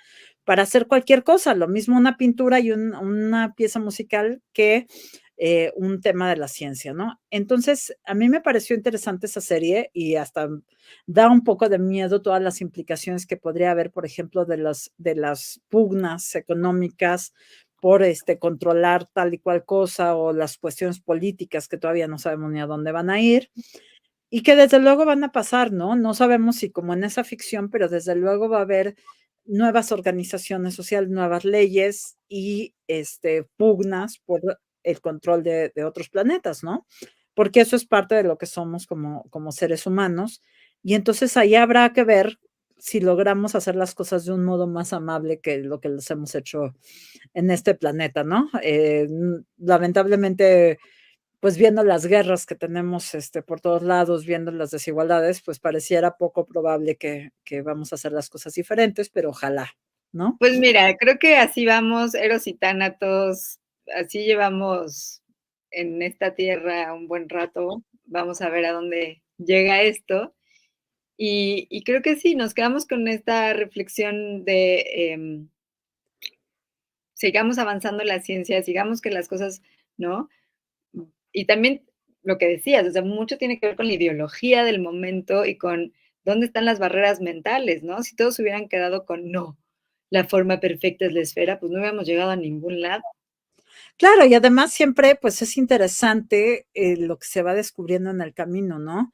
para hacer cualquier cosa. Lo mismo una pintura y una pieza musical que un tema de la ciencia, ¿no? Entonces, a mí me pareció interesante esa serie y hasta da un poco de miedo todas las implicaciones que podría haber, por ejemplo, de las pugnas económicas por controlar tal y cual cosa o las cuestiones políticas que todavía no sabemos ni a dónde van a ir y que desde luego van a pasar, ¿no? No sabemos si como en esa ficción, pero desde luego va a haber nuevas organizaciones sociales, nuevas leyes y pugnas por el control de otros planetas, ¿no? Porque eso es parte de lo que somos como seres humanos. Y entonces ahí habrá que ver si logramos hacer las cosas de un modo más amable que lo que los hemos hecho en este planeta, ¿no? Lamentablemente, pues viendo las guerras que tenemos por todos lados, viendo las desigualdades, pues pareciera poco probable que vamos a hacer las cosas diferentes, pero ojalá, ¿no? Pues mira, creo que así vamos, Eros y Tánatos, así llevamos en esta tierra un buen rato. Vamos a ver a dónde llega esto. Y creo que sí, nos quedamos con esta reflexión de, sigamos avanzando la ciencia, sigamos que las cosas, ¿no? Y también lo que decías, o sea, mucho tiene que ver con la ideología del momento y con dónde están las barreras mentales, ¿no? Si todos hubieran quedado con no, la forma perfecta es la esfera, pues no hubiéramos llegado a ningún lado. Claro, y además siempre, pues, es interesante, lo que se va descubriendo en el camino, ¿no?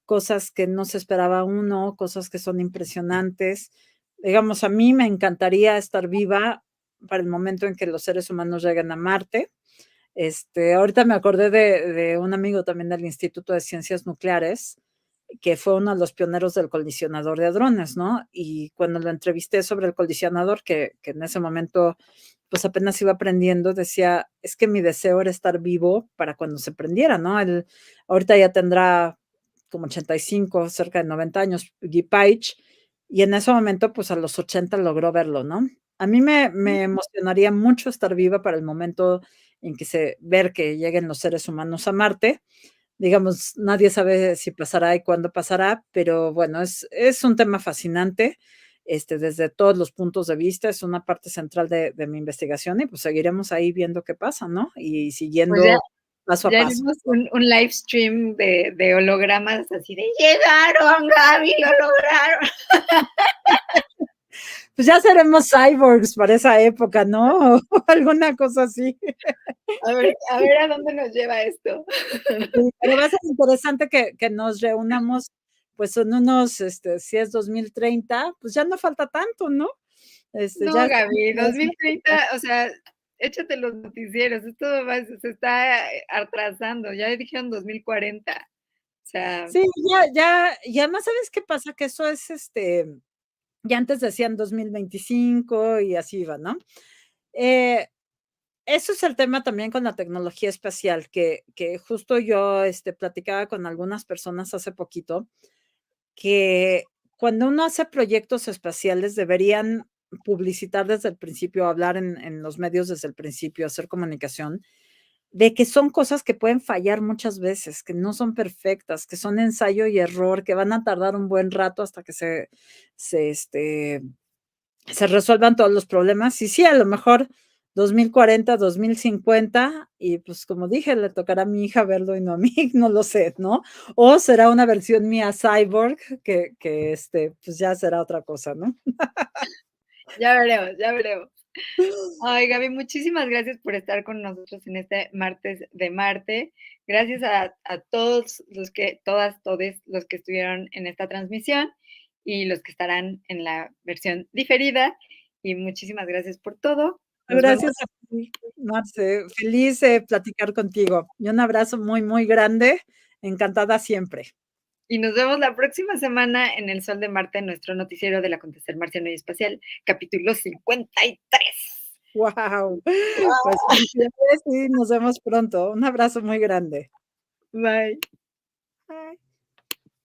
Cosas que no se esperaba uno, cosas que son impresionantes. Digamos, a mí me encantaría estar viva para el momento en que los seres humanos lleguen a Marte. Ahorita me acordé de un amigo también del Instituto de Ciencias Nucleares, que fue uno de los pioneros del colisionador de hadrones, ¿no? Y cuando lo entrevisté sobre el colisionador, que en ese momento, pues, apenas iba aprendiendo, decía: "Es que mi deseo era estar vivo para cuando se prendiera", ¿no? Él ahorita ya tendrá como 85, cerca de 90 años, Guy Paich, y en ese momento, pues, a los 80 logró verlo, ¿no? A mí me emocionaría mucho estar viva para el momento en que ver que lleguen los seres humanos a Marte. Digamos, nadie sabe si pasará y cuándo pasará, pero bueno, es un tema fascinante, desde todos los puntos de vista, es una parte central de mi investigación y, pues, seguiremos ahí viendo qué pasa, ¿no? Y Pues ya, siguiendo paso a ya paso. haremos un live stream de hologramas así de llegaron, Gaby, lo lograron. Pues ya seremos cyborgs para esa época, ¿no? O alguna cosa así. A ver a dónde nos lleva esto. Sí, pero va a ser interesante que nos reunamos, pues, en unos, si es 2030, pues ya no falta tanto, ¿no? Ya No, estamos Gaby, en esa época. 2030, o sea, échate los noticieros, esto se está atrasando, ya dijeron 2040. O sea, Sí, ya y además, ¿sabes qué pasa? Que eso es, ya antes decían 2025 y así iba, ¿no? Eh, Eso es el tema también con la tecnología espacial, que justo yo, platicaba con algunas personas hace poquito, que cuando uno hace proyectos espaciales deberían publicitar desde el principio, hablar en los medios desde el principio, hacer comunicación, de que son cosas que pueden fallar muchas veces, que no son perfectas, que son ensayo y error, que van a tardar un buen rato hasta que se, este, se resuelvan todos los problemas. Y sí, a lo mejor 2040, 2050, y pues como dije, le tocará a mi hija verlo y no a mí, no lo sé, ¿no? O será una versión mía cyborg que pues ya será otra cosa, ¿no? ya veremos, ya veremos. Ay, Gaby, muchísimas gracias por estar con nosotros en este martes de Marte. Gracias a todos los que, todas, todes los que estuvieron en esta transmisión y los que estarán en la versión diferida. Y muchísimas gracias por todo. Nos vemos Gracias a ti, Marce. Feliz de platicar contigo. Y un abrazo muy, muy grande. Encantada siempre. y nos vemos la próxima semana en El Sol de Marte, nuestro noticiero del acontecer marciano y espacial, capítulo 53. Wow. Pues felicidades y nos vemos pronto. Un abrazo muy grande. Bye. Bye.